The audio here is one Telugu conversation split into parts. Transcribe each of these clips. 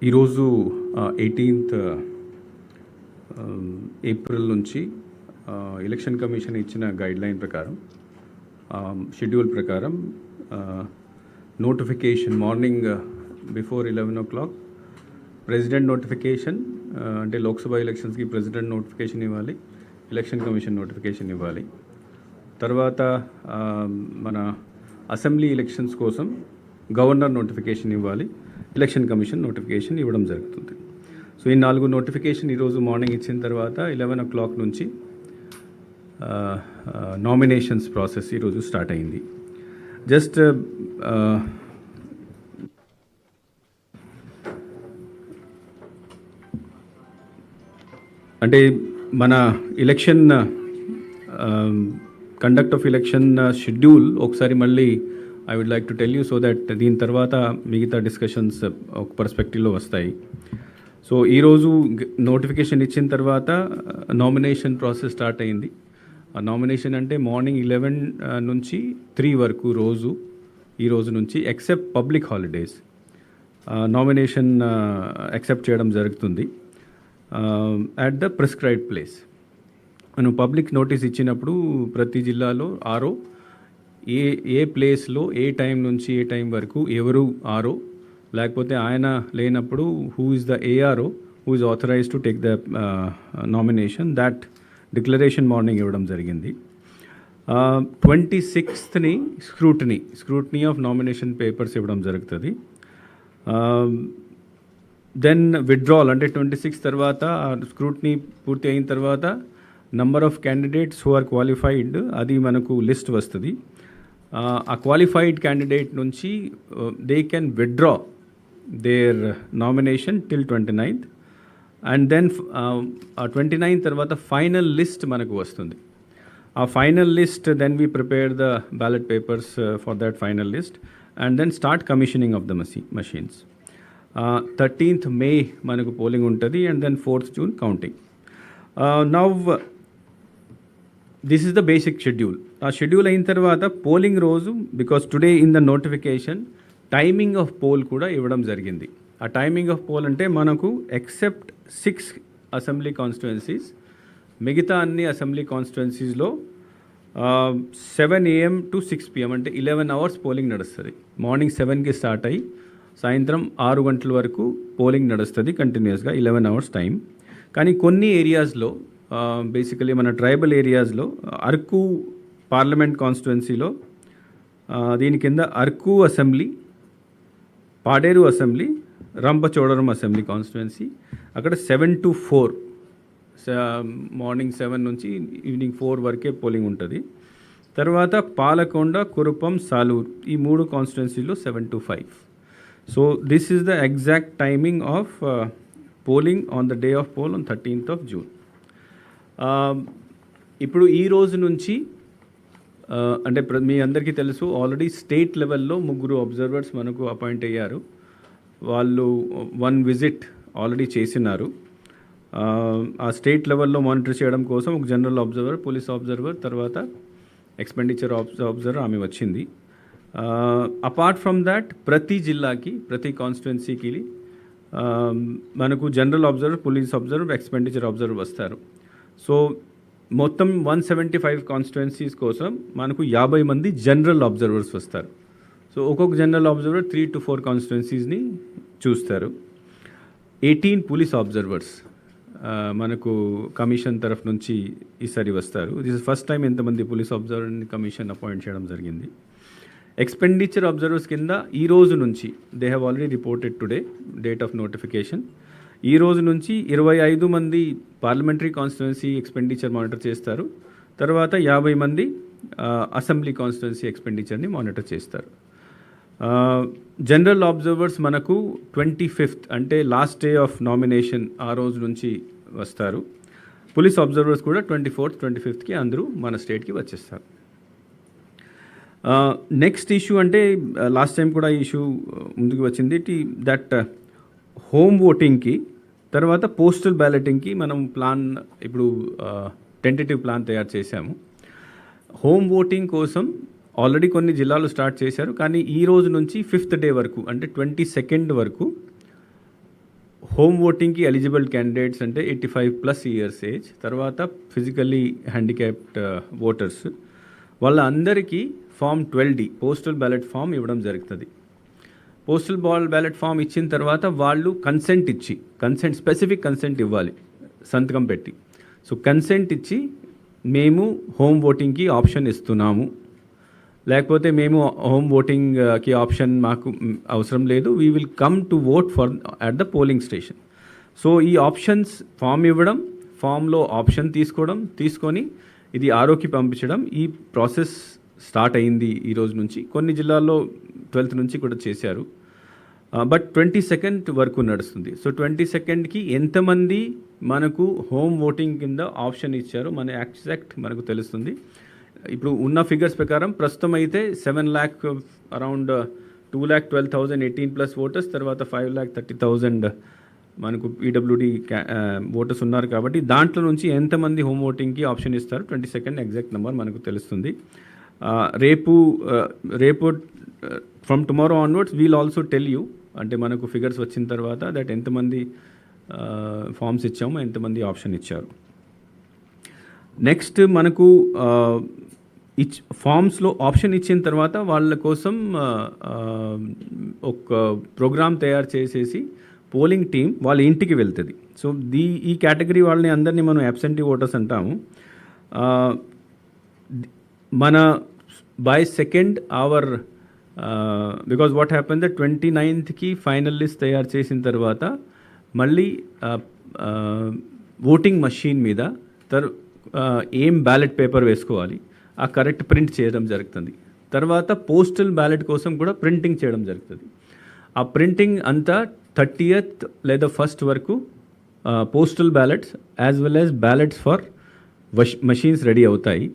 ఈరోజు 18th ఏప్రిల్ నుంచి ఎలక్షన్ కమిషన్ ఇచ్చిన గైడ్లైన్ ప్రకారం షెడ్యూల్ ప్రకారం notification morning before 11 o'clock president notification అంటే లోక్సభ ఎలక్షన్స్కి ప్రెసిడెంట్ నోటిఫికేషన్ ఇవ్వాలి, ఎలక్షన్ కమిషన్ నోటిఫికేషన్ ఇవ్వాలి. తర్వాత మన అసెంబ్లీ ఎలక్షన్స్ కోసం గవర్నర్ నోటిఫికేషన్ ఇవ్వాలి, ఎలక్షన్ కమిషన్ నోటిఫికేషన్ ఇవ్వడం జరుగుతుంది. సో ఈ 4 నోటిఫికేషన్ ఈరోజు మార్నింగ్ ఇచ్చిన తర్వాత 11 o'clock నుంచి నామినేషన్స్ ప్రాసెస్ ఈరోజు స్టార్ట్ అయింది. జస్ట్ అంటే మన election conduct of election schedule ఒకసారి మళ్ళీ I would like to tell you so that దీని తర్వాత మిగతా డిస్కషన్స్ ఒక పర్స్పెక్టివ్లో వస్తాయి. సో ఈరోజు నోటిఫికేషన్ ఇచ్చిన తర్వాత నామినేషన్ ప్రాసెస్ స్టార్ట్ అయింది. ఆ నామినేషన్ అంటే మార్నింగ్ 11 నుంచి 3 వరకు ఈ రోజు నుంచి except public holidays nomination accept చేయడం జరుగుతుంది అట్ ద ప్రిస్క్రైబ్డ్ ప్లేస్. మనం పబ్లిక్ నోటీస్ ఇచ్చినప్పుడు ప్రతి జిల్లాలో ఆరో ఏ ప్లేస్లో ఏ టైం నుంచి ఏ టైం వరకు ఎవరు ఆరో, లేకపోతే ఆయన లేనప్పుడు who is the ARO who is authorised to take the nomination, that declaration morning ఇవ్వడం జరిగింది. 26th scrutiny of nomination papers ఇవ్వడం జరుగుతుంది. దెన్ విత్డ్రాల్ అంటే 26 తర్వాత స్క్రూటనీ పూర్తి అయిన తర్వాత number of candidates who are qualified అది మనకు లిస్ట్ వస్తుంది. ఆ క్వాలిఫైడ్ క్యాండిడేట్ నుంచి they can withdraw their nomination till 29th and then 29th తర్వాత ఫైనల్ లిస్ట్ మనకు వస్తుంది. ఆ final list then we prepare the ballot papers for that final list and then start commissioning of the machines. 13th May మనకు పోలింగ్ ఉంటుంది and then 4th June counting. Now this is the basic schedule. ఆ షెడ్యూల్ అయిన తర్వాత పోలింగ్ రోజు, because today in the notification timing of poll కూడా ఇవ్వడం జరిగింది. ఆ టైమింగ్ ఆఫ్ పోల్ అంటే మనకు ఎక్సెప్ట్ 6 అసెంబ్లీ కాన్స్టిట్యుయెన్సీస్, మిగతా అన్ని అసెంబ్లీ కాన్స్టిట్యుయెన్సీస్లో 7 AM to 6 PM అంటే 11 hours పోలింగ్ నడుస్తుంది. మార్నింగ్ 7కి స్టార్ట్ అయ్యి సాయంత్రం 6 గంటల వరకు పోలింగ్ నడుస్తుంది కంటిన్యూస్గా, 11 hours టైం. కానీ కొన్ని ఏరియాస్లో బేసికలీ మన ట్రైబల్ ఏరియాస్లో అరకు పార్లమెంట్ కాన్స్టిట్యుయెన్సీలో దీని కింద Araku assembly, Paderu assembly, Rampachodavaram assembly constituency అక్కడ 7 to 4 మార్నింగ్ 7 నుంచి ఈవినింగ్ 4 వరకే పోలింగ్ ఉంటుంది. తర్వాత పాలకొండ, కురుపం, సాలూర్ ఈ 3 కాన్స్టిట్యుయెన్సీలో 7 to 5. So this is the exact timing of polling on the day of poll on 13th of June. ఇప్పుడు ఈ రోజు నుంచి అంటే మీ అందరికీ తెలుసు ఆల్రెడీ స్టేట్ లెవెల్లో 3 అబ్జర్వర్స్ మనకు అపాయింట్ అయ్యారు. వాళ్ళు 1 విజిట్ ఆల్రెడీ చేసినారు. ఆ స్టేట్ లెవెల్లో మానిటర్ చేయడం కోసం ఒక జనరల్ అబ్జర్వర్, పోలీస్ అబ్జర్వర్, తర్వాత ఎక్స్పెండిచర్ అబ్జర్వర్ ఆమె వచ్చింది. అపార్ట్ ఫ్రమ్ దాట్ ప్రతి జిల్లాకి, ప్రతి కాన్స్టిట్యుయెన్సీకి మనకు general observer, police observer, expenditure observer వస్తారు. సో మొత్తం 175 కాన్స్టిట్యుయెన్సీస్ కోసం మనకు 50 మంది జనరల్ అబ్జర్వర్స్ వస్తారు. సో ఒక్కొక్క జనరల్ అబ్జర్వర్ 3 to 4 కాన్స్టిట్యుయెన్సీస్ని చూస్తారు. 18 పోలీస్ అబ్జర్వర్స్ మనకు కమిషన్ తరఫు నుంచి ఈసారి వస్తారు. దిస్ ఇస్ ఫస్ట్ టైం ఎంతమంది పోలీస్ అబ్జర్వర్ని కమిషన్ అపాయింట్ చేయడం జరిగింది. ఎక్స్పెండిచర్ అబ్జర్వర్స్ కింద ఈ రోజు నుంచి they have already reported today date of notification. ఈ రోజు నుంచి 25 మంది పార్లమెంటరీ కాన్స్టిట్యుయెన్సీ ఎక్స్పెండిచర్ మానిటర్ చేస్తారు. తర్వాత 50 మంది అసెంబ్లీ కాన్స్టిట్యుయెన్సీ ఎక్స్పెండిచర్ని మానిటర్ చేస్తారు. జనరల్ అబ్జర్వర్స్ మనకు 25th అంటే లాస్ట్ డే ఆఫ్ నామినేషన్ ఆ రోజు నుంచి వస్తారు. పోలీస్ అబ్జర్వర్స్ కూడా 24th, 25th అందరూ మన స్టేట్కి వచ్చేస్తారు. నెక్స్ట్ ఇష్యూ అంటే లాస్ట్ టైం కూడా ఈ ఇష్యూ ముందుకు వచ్చింది, దట్ హోమ్ ఓటింగ్కి తర్వాత పోస్టల్ బ్యాలెటింగ్కి మనం ప్లాన్ ఇప్పుడు టెంటేటివ్ ప్లాన్ తయారు చేశాము. హోమ్ ఓటింగ్ కోసం ఆల్రెడీ కొన్ని జిల్లాలు స్టార్ట్ చేశారు, కానీ ఈ రోజు నుంచి 5th డే వరకు అంటే 22nd వరకు హోమ్ ఓటింగ్కి ఎలిజిబుల్ క్యాండిడేట్స్ అంటే 85+ ఇయర్స్ ఏజ్, తర్వాత ఫిజికల్లీ హ్యాండిక్యాప్డ్ ఓటర్స్, వాళ్ళందరికీ form 12D postal ballot form ఇవ్వడం జరుగుతుంది. పోస్టల్ బ్యాలెట్ ఫామ్ ఇచ్చిన తర్వాత వాళ్ళు స్పెసిఫిక్ కన్సెంట్ ఇవ్వాలి, సంతకం పెట్టి. సో కన్సెంట్ ఇచ్చి మేము హోమ్ ఓటింగ్కి ఆప్షన్ ఇస్తున్నాము, లేకపోతే మేము హోమ్ ఓటింగ్కి ఆప్షన్ మాకు అవసరం లేదు, we will come to vote for at the polling station. So ఈ ఆప్షన్స్ ఫామ్ ఇవ్వడం, ఫామ్లో ఆప్షన్ తీసుకొని ఇది ఆర్ఓకి పంపించడం, ఈ ప్రాసెస్ స్టార్ట్ అయింది ఈ రోజు నుంచి. కొన్ని జిల్లాల్లో 12th నుంచి కూడా చేశారు, బట్ 22nd వరకు నడుస్తుంది. సో 22ndకి ఎంతమంది మనకు హోమ్ ఓటింగ్ కింద ఆప్షన్ ఇచ్చారో మన ఎగ్జాక్ట్ మనకు తెలుస్తుంది. ఇప్పుడు ఉన్న ఫిగర్స్ ప్రకారం ప్రస్తుతం అయితే 7 lakh అరౌండ్ 2,12,000 18+ ఓటర్స్, తర్వాత 5,30,000 మనకు పీడబ్ల్యూడి ఓటర్స్ ఉన్నారు. కాబట్టి దాంట్లో నుంచి ఎంతమంది హోమ్ ఓటింగ్కి ఆప్షన్ ఇస్తారు 22nd ఎగ్జాక్ట్ నెంబర్ మనకు తెలుస్తుంది. రేపు from tomorrow onwards we'll also tell you, అంటే మనకు ఫిగర్స్ వచ్చిన తర్వాత దట్ ఎంతమంది ఫామ్స్ ఇచ్చాము, ఎంతమంది ఆప్షన్ ఇచ్చారు. నెక్స్ట్ మనకు ఫామ్స్లో ఆప్షన్ ఇచ్చిన తర్వాత వాళ్ళ కోసం ఒక ప్రోగ్రామ్ తయారు చేసేసి పోలింగ్ టీం వాళ్ళ ఇంటికి వెళ్తుంది. సో ఈ కేటగిరీ వాళ్ళని అందరినీ మనం అబ్సెంటీ ఓటర్స్ అంటాము. మన by 2nd hour because what happen the 29th final list తయారు చేసిన తర్వాత మళ్ళీ ఓటింగ్ మషీన్ మీద ఏం బ్యాలెట్ పేపర్ వేసుకోవాలి ఆ కరెక్ట్ ప్రింట్ చేయడం జరుగుతుంది. తర్వాత పోస్టల్ బ్యాలెట్ కోసం కూడా ప్రింటింగ్ చేయడం జరుగుతుంది. ఆ ప్రింటింగ్ అంతా 30th లేదా 1st వరకు postal ballots as well as ballots for machines ready అవుతాయి.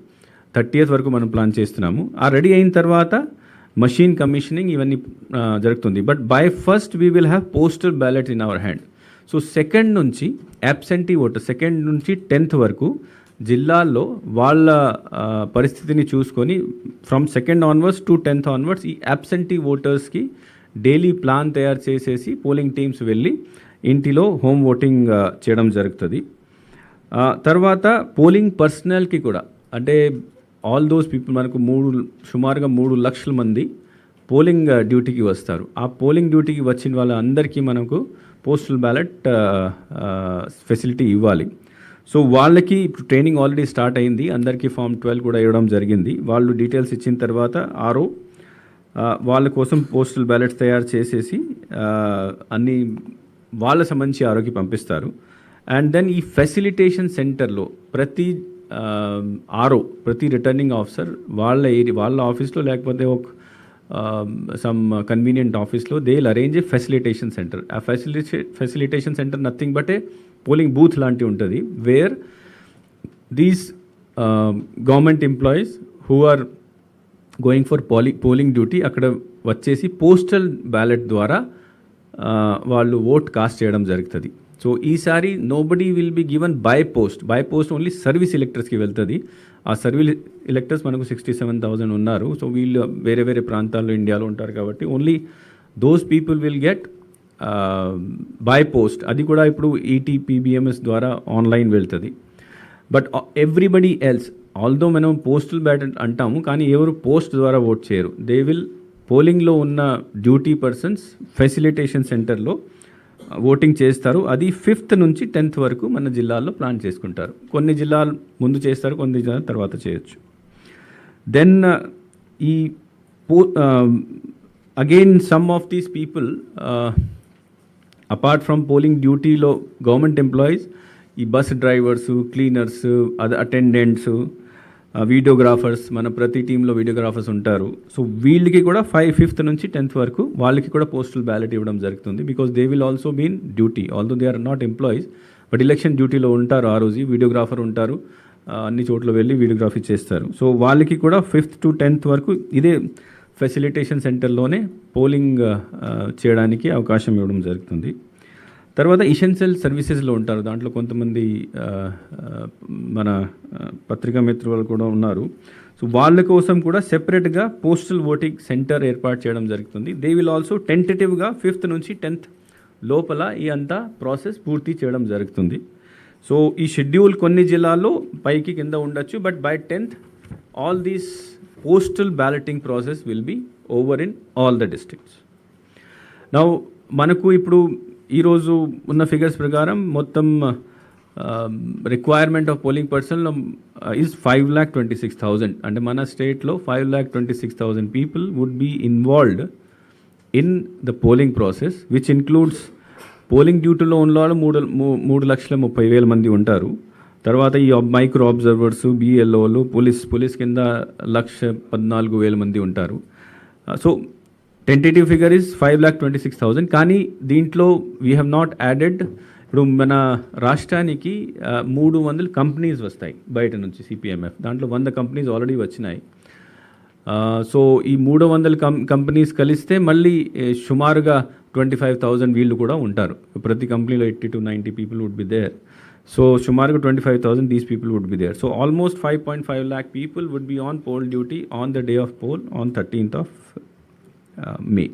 30th వరకు మనం ప్లాన్ చేస్తున్నాము. ఆ రెడీ అయిన తర్వాత మషీన్ కమిషనింగ్ ఇవన్నీ జరుగుతుంది. But by 1st we will have postal ballot in our hand. So 2nd నుంచి అబ్సెంటీ ఓటర్ 2nd నుంచి 10th వరకు జిల్లాల్లో వాళ్ళ పరిస్థితిని చూసుకొని from 2nd onwards to 10th onwards ఈ అబ్సెంటీ ఓటర్స్కి డైలీ ప్లాన్ తయారు చేసేసి పోలింగ్ టీమ్స్ వెళ్ళి ఇంటిలో హోమ్ ఓటింగ్ చేయడం జరుగుతుంది. తర్వాత పోలింగ్ పర్సనల్కి కూడా, అంటే ఆల్ దోస్ పీపుల్ మనకు సుమారుగా 3 లక్షల మంది పోలింగ్ డ్యూటీకి వస్తారు. ఆ పోలింగ్ డ్యూటీకి వచ్చిన వాళ్ళందరికీ మనకు పోస్టల్ బ్యాలెట్ ఫెసిలిటీ ఇవ్వాలి. సో వాళ్ళకి ఇప్పుడు ట్రైనింగ్ ఆల్రెడీ స్టార్ట్ అయింది, అందరికీ ఫామ్ 12 కూడా ఇవ్వడం జరిగింది. వాళ్ళు డీటెయిల్స్ ఇచ్చిన తర్వాత ఆర్ఓ వాళ్ళ కోసం పోస్టల్ బ్యాలెట్స్ తయారు చేసేసి అన్ని వాళ్ళ సంబంధించి ఆర్ఓకి పంపిస్తారు. అండ్ దెన్ ఈ ఫెసిలిటేషన్ సెంటర్లో ప్రతి రిటర్నింగ్ ఆఫీసర్ వాళ్ళ ఆఫీస్లో లేకపోతే ఒక సమ్ కన్వీనియంట్ ఆఫీస్లో they will arrange a facilitation centre. ఆ facilitation centre nothing but a polling booth లాంటివి ఉంటుంది, where these government employees who are going for polling duty అక్కడ వచ్చేసి పోస్టల్ బ్యాలెట్ ద్వారా వాళ్ళు ఓట్ కాస్ట్ చేయడం జరుగుతుంది. సో ఈసారి nobody will be given by post only service ఎలక్టర్స్కి వెళ్తుంది. ఆ సర్వీస్ ఎలక్టర్స్ మనకు 67,000 ఉన్నారు. సో వీళ్ళు వేరే ప్రాంతాల్లో ఇండియాలో ఉంటారు కాబట్టి only those people will get by post. అది కూడా ఇప్పుడు ఈటీపీబీఎంఎస్ ద్వారా ఆన్లైన్ వెళ్తుంది. బట్ ఎవ్రీబడి ఎల్స్, ఆల్దో మనం పోస్టల్ బ్యాలెట్ అంటాము కానీ ఎవరు పోస్ట్ ద్వారా ఓట్ చేయరు. దే విల్ పోలింగ్లో ఉన్న డ్యూటీ పర్సన్స్ ఫెసిలిటేషన్ సెంటర్లో ఓటింగ్ చేస్తారు. అది 5th నుంచి 10th వరకు మన జిల్లాల్లో ప్లాన్ చేసుకుంటారు. కొన్ని జిల్లాలు ముందు చేస్తారు, కొన్ని జిల్లాలు తర్వాత చేయొచ్చు. దెన్ ఈ again some of these people apart from polling డ్యూటీలో గవర్నమెంట్ ఎంప్లాయీస్, ఈ bus drivers, cleaners, attendants, videographers, మన ప్రతి టీంలో వీడియోగ్రాఫర్స్ ఉంటారు. సో వీళ్ళకి కూడా 5th నుంచి 10th వరకు వాళ్ళకి కూడా పోస్టల్ బ్యాలెట్ ఇవ్వడం జరుగుతుంది. Because they will also been duty, although they are not employees but election డ్యూటీలో ఉంటారు. ఆ రోజు వీడియోగ్రాఫర్ ఉంటారు, అన్ని చోట్ల వెళ్ళి వీడియోగ్రఫీ చేస్తారు. సో వాళ్ళకి కూడా 5th to 10th వరకు ఇదే ఫెసిలిటేషన్ సెంటర్లోనే పోలింగ్ చేయడానికి అవకాశం ఇవ్వడం జరుగుతుంది. తర్వాత ఎసెన్షియల్ సర్వీసెస్లో ఉంటారు, దాంట్లో కొంతమంది మన పత్రికా మిత్రులు కూడా ఉన్నారు. సో వాళ్ళ కోసం కూడా సెపరేట్గా పోస్టల్ ఓటింగ్ సెంటర్ ఏర్పాటు చేయడం జరుగుతుంది. దే విల్ ఆల్సో టెంటేటివ్గా 5th నుంచి 10th లోపల ఈ అంతా ప్రాసెస్ పూర్తి చేయడం జరుగుతుంది. సో ఈ షెడ్యూల్ కొన్ని జిల్లాల్లో పైకి కింద ఉండొచ్చు, but by 10th all these postal balloting process will be over in all the districts. Now మనకు ఇప్పుడు ఈరోజు ఉన్న ఫిగర్స్ ప్రకారం మొత్తం requirement of polling person is 5,26,000. అంటే మన స్టేట్లో 5,26,000 people would be involved in the polling process, which includes polling డ్యూటీలో ఉన్న వాళ్ళు 3,30,000 మంది ఉంటారు. తర్వాత ఈ మైక్రో అబ్జర్వర్స్, బిఎల్ఓలు, పోలీస్ కింద 1,14,000 మంది ఉంటారు. So tentative figure is 5,26,000. కానీ దీంట్లో వీ హ్యావ్ నాట్ యాడెడ్, ఇప్పుడు మన రాష్ట్రానికి 300 కంపెనీస్ వస్తాయి బయట నుంచి సిపిఎంఎఫ్. దాంట్లో 100 కంపెనీస్ ఆల్రెడీ వచ్చినాయి. సో ఈ 300 కంపెనీస్ కలిస్తే మళ్ళీ సుమారుగా 25,000 వీళ్ళు కూడా ఉంటారు. ప్రతి కంపెనీలో 80 to 90 people would be there. So సుమారుగా 25,000 these people would be there. So almost 5.5 lakh people would be on poll duty on the day of poll on 13th of May.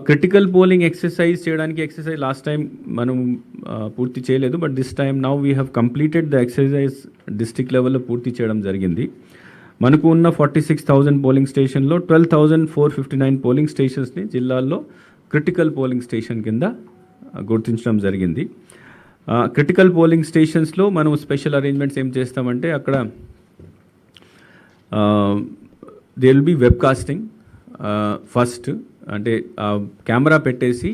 Critical polling exercise చేయడానికి లాస్ట్ టైం మనం పూర్తి చేయలేదు, but this time now we have completed the exercise district లెవెల్లో పూర్తి చేయడం జరిగింది. మనకు ఉన్న 46,000 పోలింగ్ స్టేషన్లో 12,459 పోలింగ్ స్టేషన్స్ని జిల్లాల్లో క్రిటికల్ పోలింగ్ స్టేషన్ కింద గుర్తించడం జరిగింది. క్రిటికల్ పోలింగ్ స్టేషన్స్లో మనం స్పెషల్ అరేంజ్మెంట్స్ ఏం చేస్తామంటే అక్కడ they will be webcasting first. అంటే కెమెరా పెట్టేసి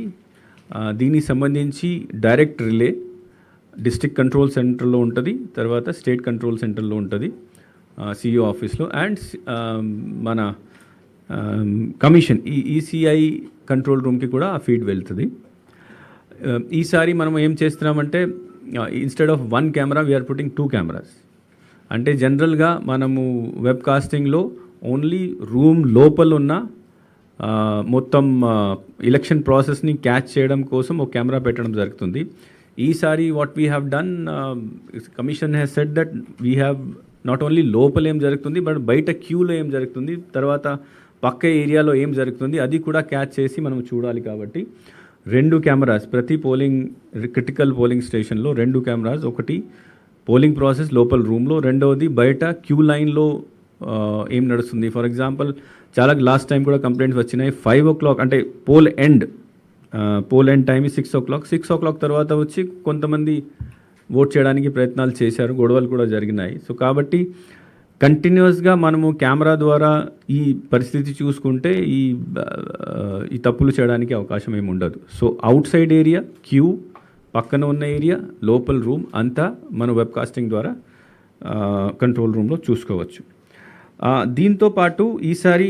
దీనికి సంబంధించి డైరెక్ట్ రిలే డిస్ట్రిక్ట్ కంట్రోల్ సెంటర్లో ఉంటుంది, తర్వాత స్టేట్ కంట్రోల్ సెంటర్లో ఉంటుంది సిఇఓ ఆఫీస్లో, అండ్ మన కమిషన్ ఈసీఐ కంట్రోల్ రూమ్కి కూడా ఆ ఫీడ్ వెళ్తుంది. ఈసారి మనం ఏం చేస్తున్నామంటే instead of 1 camera we are putting 2 cameras. అంటే జనరల్గా మనము వెబ్ కాస్టింగ్లో ఓన్లీ రూమ్ లోపల ఉన్న మొత్తం ఎలక్షన్ ప్రాసెస్ని క్యాచ్ చేయడం కోసం ఒక కెమెరా పెట్టడం జరుగుతుంది. ఈసారి what we have done, commission has said that we have not only లోపల ఏం జరుగుతుంది, బట్ బయట క్యూలో ఏం జరుగుతుంది, తర్వాత పక్క ఏరియాలో ఏం జరుగుతుంది అది కూడా క్యాచ్ చేసి మనం చూడాలి. కాబట్టి 2 కెమెరాస్ ప్రతి క్రిటికల్ పోలింగ్ స్టేషన్లో 2 కెమెరాస్, ఒకటి పోలింగ్ ప్రాసెస్ లోపల రూమ్లో, రెండవది బయట క్యూ లైన్లో ఏం నడుస్తుంది. ఫర్ ఎగ్జాంపుల్ చాలా లాస్ట్ టైం కూడా కంప్లైంట్స్ వచ్చినాయి. 5 o'clock అంటే pole end time 6 o'clock. 6 o'clock తర్వాత వచ్చి కొంతమంది ఓట్ చేయడానికి ప్రయత్నాలు చేశారు, గొడవలు కూడా జరిగినాయి. సో కాబట్టి కంటిన్యూస్గా మనము కెమెరా ద్వారా ఈ పరిస్థితి చూసుకుంటే ఈ తప్పులు చేయడానికి అవకాశం ఏమి ఉండదు. So outside area, queue, పక్కన ఉన్న ఏరియా, లోపల రూమ్ అంతా మనం వెబ్కాస్టింగ్ ద్వారా కంట్రోల్ రూమ్లో చూసుకోవచ్చు. దీంతో పాటు ఈసారి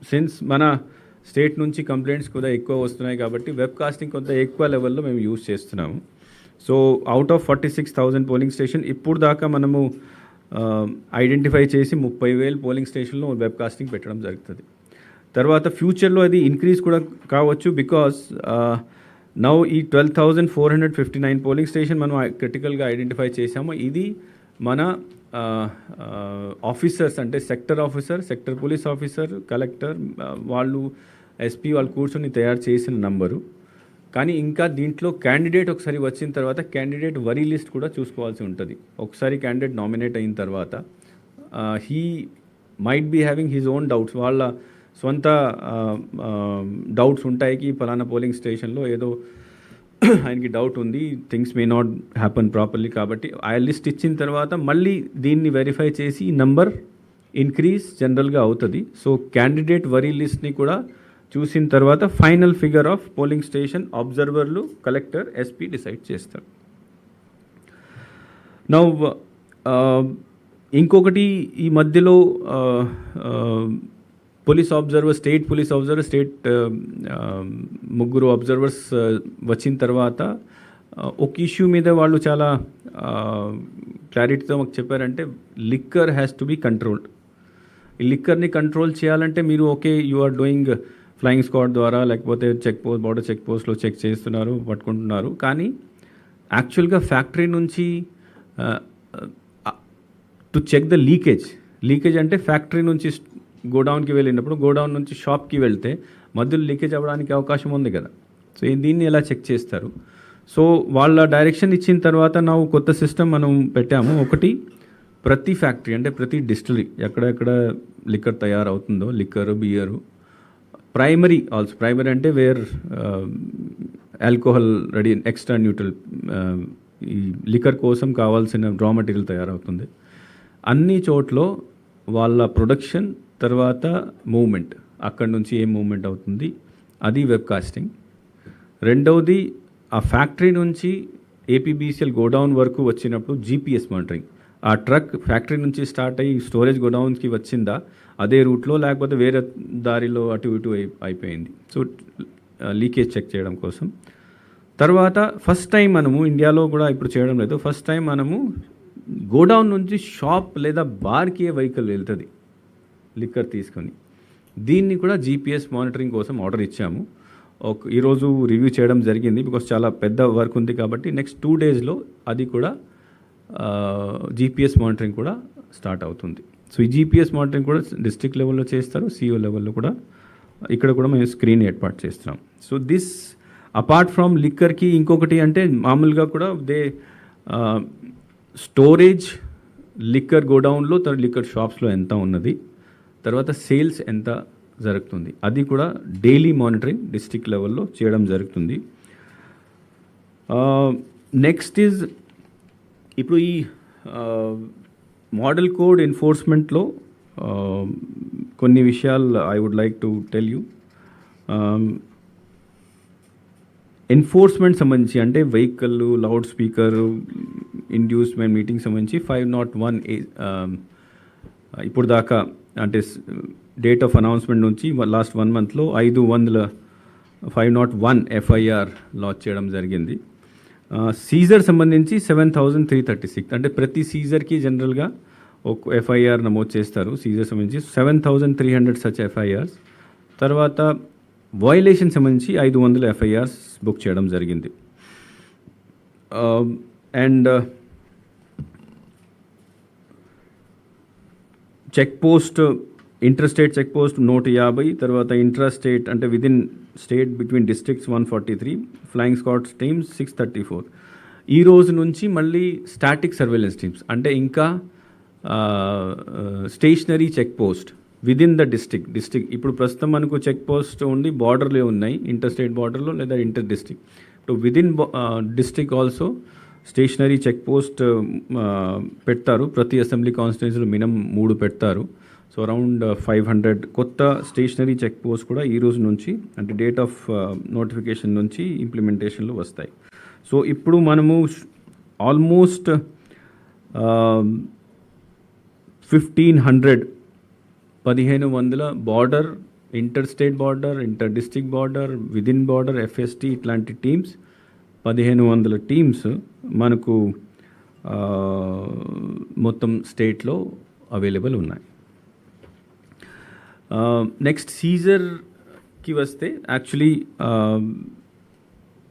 సిన్స్ మన స్టేట్ నుంచి కంప్లైంట్స్ కూడా ఎక్కువ వస్తున్నాయి కాబట్టి వెబ్కాస్టింగ్ కొంత ఎక్కువ లెవెల్లో మేము యూజ్ చేస్తున్నాము. So out of 46,000 polling station ఇప్పుడు దాకా మనము ఐడెంటిఫై చేసి 30,000 పోలింగ్ స్టేషన్లో వెబ్కాస్టింగ్ పెట్టడం జరుగుతుంది. తర్వాత ఫ్యూచర్లో అది ఇంక్రీజ్ కూడా కావచ్చు, బికాస్ నౌ ఈ 12,459 పోలింగ్ స్టేషన్ మనం క్రిటికల్గా ఐడెంటిఫై చేసాము. ఇది మన ఆఫీసర్స్ అంటే sector officer, sector police officer, collector వాళ్ళు, ఎస్పీ వాళ్ళు కూర్చొని తయారు చేసిన నంబరు. కానీ ఇంకా దీంట్లో క్యాండిడేట్ ఒకసారి వచ్చిన తర్వాత క్యాండిడేట్ వరీ లిస్ట్ కూడా చూసుకోవాల్సి ఉంటుంది. ఒకసారి క్యాండిడేట్ నామినేట్ అయిన తర్వాత he might be having his own doubts, వాళ్ళ సొంత డౌట్స్ ఉంటాయి కి ఫలానా పోలింగ్ స్టేషన్లో ఏదో ఆయనకి డౌట్ ఉంది, things may not happen properly. కాబట్టి ఆ లిస్ట్ ఇచ్చిన తర్వాత మళ్ళీ దీన్ని వెరిఫై చేసి ఈ నంబర్ ఇంక్రీజ్ జనరల్గా అవుతుంది. సో క్యాండిడేట్ వరీ లిస్ట్ని కూడా చూసిన తర్వాత final figure of polling station అబ్జర్వర్లు, కలెక్టర్, ఎస్పీ డిసైడ్ చేస్తారు. నౌ ఇంకొకటి ఈ మధ్యలో police observer, state police observer, ముగ్గురు అబ్జర్వర్స్ వచ్చిన తర్వాత ఒక ఇష్యూ మీద వాళ్ళు చాలా క్లారిటీతో మాకు చెప్పారంటే liquor has to be controlled. ఈ లిక్కర్ని కంట్రోల్ చేయాలంటే మీరు you are doing flying squad ద్వారా లేకపోతే బార్డర్ చెక్ పోస్ట్లో చెక్ చేస్తున్నారు, పట్టుకుంటున్నారు. కానీ యాక్చువల్గా ఫ్యాక్టరీ నుంచి టు చెక్ ద లీకేజ్ అంటే ఫ్యాక్టరీ నుంచి గోడౌన్కి వెళ్ళినప్పుడు గోడౌన్ నుంచి షాప్కి వెళ్తే మధ్యలో లీకేజ్ అవ్వడానికి అవకాశం ఉంది కదా. సో దీన్ని ఎలా చెక్ చేస్తారు? సో వాళ్ళ డైరెక్షన్ ఇచ్చిన తర్వాత ನಾವು కొత్త సిస్టమ్ మనం పెట్టాము. ఒకటి, ప్రతి ఫ్యాక్టరీ అంటే ప్రతి డిస్టిలరీ ఎక్కడెక్కడ లిక్కర్ తయారవుతుందో, liquor, beer, primary also, primary అంటే where alcohol ready, extra neutral, ఈ లిక్కర్ కోసం కావాల్సిన రా మెటీరియల్ తయారవుతుంది. అన్ని చోట్ల వాళ్ళ ప్రొడక్షన్ తర్వాత మూవ్మెంట్, అక్కడి నుంచి ఏం మూవ్మెంట్ అవుతుంది అది వెబ్కాస్టింగ్. రెండవది, ఆ ఫ్యాక్టరీ నుంచి ఏపీబీసీఎల్ గోడౌన్ వరకు వచ్చినప్పుడు జీపీఎస్ మానిటరింగ్. ఆ ట్రక్ ఫ్యాక్టరీ నుంచి స్టార్ట్ అయ్యి స్టోరేజ్ గోడౌన్కి వచ్చిందా అదే రూట్లో, లేకపోతే వేరే దారిలో అటు ఇటు అయిపోయింది. సో లీకేజ్ చెక్ చేయడం కోసం. తర్వాత ఫస్ట్ టైం మనము ఇండియాలో కూడా ఇప్పుడు చేయడం లేదు, ఫస్ట్ టైం మనము గోడౌన్ నుంచి షాప్ లేదా బార్కి వెహికల్ వెళ్తుంది లిక్కర్ తీసుకొని. దీన్ని కూడా జీపీఎస్ మానిటరింగ్ కోసం ఆర్డర్ ఇచ్చాము. ఈరోజు రివ్యూ చేయడం జరిగింది, బికాస్ చాలా పెద్ద వర్క్ ఉంది కాబట్టి నెక్స్ట్ 2 daysలో అది కూడా జీపీఎస్ మానిటరింగ్ కూడా స్టార్ట్ అవుతుంది. సో ఈ జీపీఎస్ మానిటరింగ్ కూడా డిస్ట్రిక్ట్ లెవెల్లో చేస్తారు, సిఓ లెవెల్లో కూడా. ఇక్కడ కూడా మేము స్క్రీన్ ఏర్పాటు చేస్తున్నాం. సో దిస్ అపార్ట్ ఫ్రమ్ లిక్కర్కి ఇంకొకటి అంటే మామూలుగా కూడా స్టోరేజ్ లిక్కర్ గోడౌన్లో, తర్వాత లిక్కర్ షాప్స్లో ఎంత ఉన్నది, తర్వాత సేల్స్ ఎంత జరుగుతుంది, అది కూడా డైలీ మానిటరింగ్ డిస్ట్రిక్ట్ లెవెల్లో చేయడం జరుగుతుంది. నెక్స్ట్ ఈజ్ ఇప్పుడు ఈ మోడల్ కోడ్ ఎన్ఫోర్స్మెంట్లో కొన్ని విషయాలు I would like to tell you. Enforcement సంబంధించి అంటే vehicle, loud speaker, inducement, meeting సంబంధించి 501 ఇప్పుడు దాకా అంటే డేట్ ఆఫ్ అనౌన్స్మెంట్ నుంచి లాస్ట్ 1 monthలో 501 ఎఫ్ఐఆర్ లాంచ్ చేయడం జరిగింది. సీజర్ సంబంధించి 7,336, అంటే ప్రతి సీజర్కి జనరల్గా ఒక ఎఫ్ఐఆర్ నమోదు చేస్తారు. సీజర్ సంబంధించి 7,300 సచ్ ఎఫ్ఐఆర్స్. తర్వాత వయలేషన్ సంబంధించి 500 ఎఫ్ఐఆర్స్ బుక్ చేయడం జరిగింది. And check post, inter state check post 150, తర్వాత ఇంట్రా స్టేట్ అంటే within state between districts 143, flying squads teams 634. ఈ రోజు నుంచి మళ్ళీ స్టాటిక్ సర్వేలెన్స్ టీమ్స్ అంటే ఇంకా stationary check post within the district. ఇప్పుడు ప్రస్తుతం మనకు చెక్ పోస్ట్ ఉండి బార్డర్లే ఉన్నాయి, ఇంటర్ స్టేట్ బార్డర్లో లేదా ఇంటర్ డిస్ట్రిక్ట్. ఇప్పుడు within district also stationary check post పెడతారు. ప్రతి అసెంబ్లీ కాన్స్టిట్యున్సీలో మినిమం 3 పెడతారు. సో అరౌండ్ 500 కొత్త స్టేషనరీ చెక్ పోస్ట్ కూడా ఈ రోజు నుంచి అంటే డేట్ ఆఫ్ నోటిఫికేషన్ నుంచి ఇంప్లిమెంటేషన్లో వస్తాయి. సో ఇప్పుడు మనము almost 1,500 border, inter state border, inter district border, within border, FST ఇట్లాంటి టీమ్స్ 1,500 టీమ్స్ మనకు మొత్తం స్టేట్లో అవైలబుల్ ఉన్నాయి. నెక్స్ట్ సీజర్కి వస్తే యాక్చువల్లీ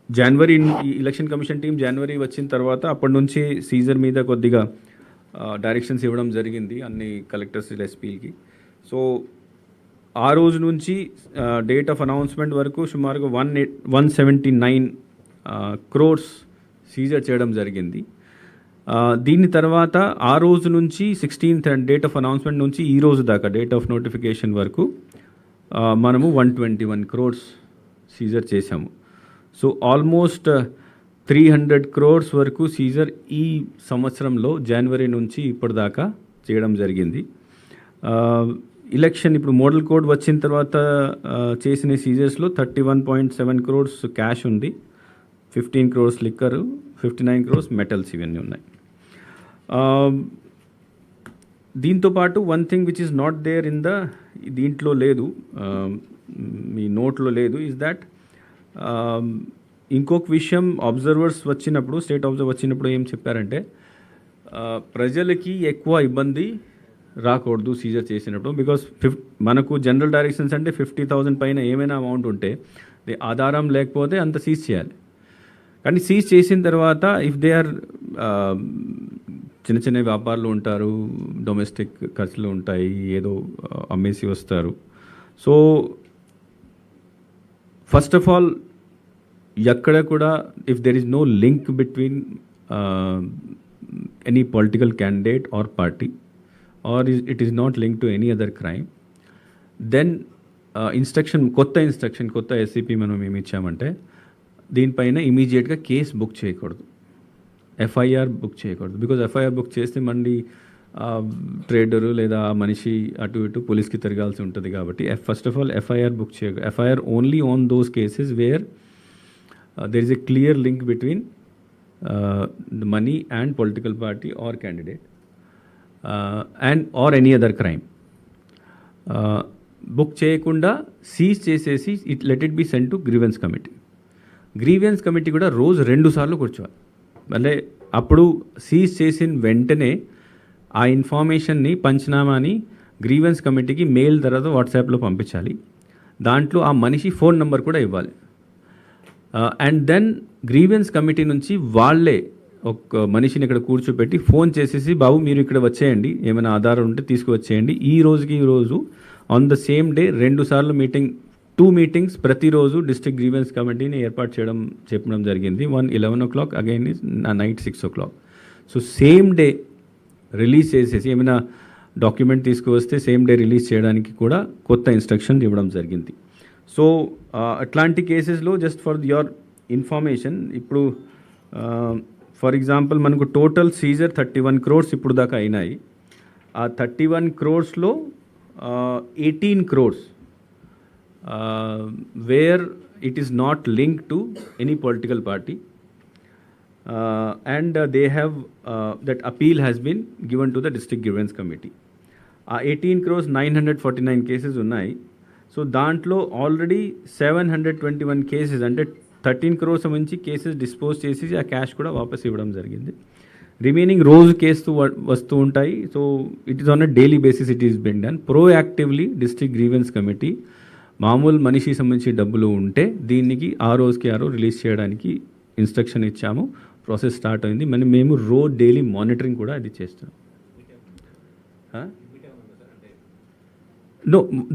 జనవరి ఎలక్షన్ కమిషన్ టీం జనవరి వచ్చిన తర్వాత అప్పటి నుంచి సీజర్ మీద కొద్దిగా డైరెక్షన్స్ ఇవ్వడం జరిగింది అన్ని కలెక్టర్స్, ఎస్పీలకి. సో ఆ రోజు నుంచి డేట్ ఆఫ్ అనౌన్స్మెంట్ వరకు సుమారుగా 179 crores సీజర్ చేయడం జరిగింది. దీని తర్వాత ఆ రోజు నుంచి 16th డేట్ ఆఫ్ అనౌన్స్మెంట్ నుంచి ఈ రోజు దాకా డేట్ ఆఫ్ నోటిఫికేషన్ వరకు మనము 121 crores సీజర్ చేశాము. సో ఆల్మోస్ట్ 300 crores వరకు సీజర్ ఈ సంవత్సరంలో జనవరి నుంచి ఇప్పటిదాకా చేయడం జరిగింది. ఎలక్షన్ ఇప్పుడు మోడల్ కోడ్ వచ్చిన తర్వాత చేసిన సీజర్స్లో 31.7 crores క్యాష్ ఉంది, 15 crores లిక్కర్, 59 crores మెటల్స్ ఇవన్నీ ఉన్నాయి. దీంతోపాటు one thing which is not there in దీంట్లో లేదు, మీ నోట్లో లేదు, ఇస్ దాట్ ఇంకొక విషయం అబ్జర్వర్స్ వచ్చినప్పుడు, స్టేట్ అబ్జర్వర్ వచ్చినప్పుడు ఏం చెప్పారంటే ప్రజలకి ఎక్కువ ఇబ్బంది రాకూడదు సీజర్ చేసినప్పుడు. బికాస్ మనకు జనరల్ డైరెక్షన్స్ అంటే 50,000 పైన ఏమైనా అమౌంట్ ఉంటే ఆధారం లేకపోతే అంత సీజ్ చేయాలి. కానీ సీజ్ చేసిన తర్వాత ఇఫ్ దే ఆర్ చిన్న చిన్న వ్యాపారులు ఉంటారు, డొమెస్టిక్ ఖర్చులు ఉంటాయి, ఏదో అమ్మేసి వస్తారు. సో ఫస్ట్ ఆఫ్ ఆల్ ఎక్కడ కూడా if there is no link between any political candidate or party or it is not link to any other crime, then కొత్త ఎస్సీపీ మనం ఏమి ఇచ్చామంటే దీనిపైన ఇమీడియట్గా కేసు బుక్ చేయకూడదు, ఎఫ్ఐఆర్ బుక్ చేయకూడదు. బికాజ్ ఎఫ్ఐఆర్ బుక్ చేస్తే మళ్ళీ ట్రేడరు లేదా మనిషి అటు ఇటు పోలీస్కి తిరగాల్సి ఉంటుంది. కాబట్టి first of all FIR book FIR only on those cases where there is a clear link between the money and political party or candidate and or any other crime. Book చేయకుండా సీజ్ చేసేసి let it be send to grievance committee. Grievance committee కూడా రోజు 2 సార్లు కూర్చోవాలి. అంటే అప్పుడు సీజ్ చేసిన వెంటనే ఆ ఇన్ఫర్మేషన్ని పంచనామాని గ్రీవెన్స్ కమిటీకి మెయిల్ తర్వాత వాట్సాప్లో పంపించాలి. దాంట్లో ఆ మనిషి ఫోన్ నెంబర్ కూడా ఇవ్వాలి. అండ్ దెన్ గ్రీవెన్స్ కమిటీ నుంచి వాళ్ళే ఒక మనిషిని ఇక్కడ కూర్చోపెట్టి ఫోన్ చేసేసి, బాబు మీరు ఇక్కడ వచ్చేయండి, ఏమైనా ఆధారం ఉంటే తీసుకువచ్చేయండి, ఈ రోజు ఆన్ ద సేమ్ డే 2 సార్లు మీటింగ్, 2 మీటింగ్స్ ప్రతిరోజు డిస్ట్రిక్ట్ గ్రీవెన్స్ కమిటీని ఏర్పాటు చెప్పడం జరిగింది. 11 o'clock, again is night 6 o'clock. So same day release చేసేసి ఏమైనా డాక్యుమెంట్ తీసుకువస్తే సేమ్ డే రిలీజ్ చేయడానికి కూడా కొత్త ఇన్స్ట్రక్షన్ ఇవ్వడం జరిగింది. సో అట్లాంటి కేసెస్లో జస్ట్ ఫర్ యువర్ ఇన్ఫర్మేషన్, ఇప్పుడు ఫర్ ఎగ్జాంపుల్ మనకు టోటల్ సీజర్ 31 crores ఇప్పుడు దాకా అయినాయి. ఆ 31 crores-లో 18 crores where it is not linked to any political party, and they have that appeal has been given to the district grievance committee. 18 crores 949 cases ఉన్నాయి. సో దాంట్లో ఆల్రెడీ 721 cases అంటే 13 crores నుంచి కేసెస్ డిస్పోజ్ చేసి ఆ క్యాష్ కూడా వాపస్ ఇవ్వడం జరిగింది. రిమైనింగ్ రోజు కేసు వస్తూ ఉంటాయి. So it is on a daily basis it is been done. Proactively district grievance committee మామూలు మనిషి సంబంధించి డబ్బులు ఉంటే దీనికి ఆ రోజుకి రిలీజ్ చేయడానికి ఇన్స్ట్రక్షన్ ఇచ్చాము. ప్రాసెస్ స్టార్ట్ అయింది. మేము డైలీ మానిటరింగ్ కూడా అది చేస్తున్నాం.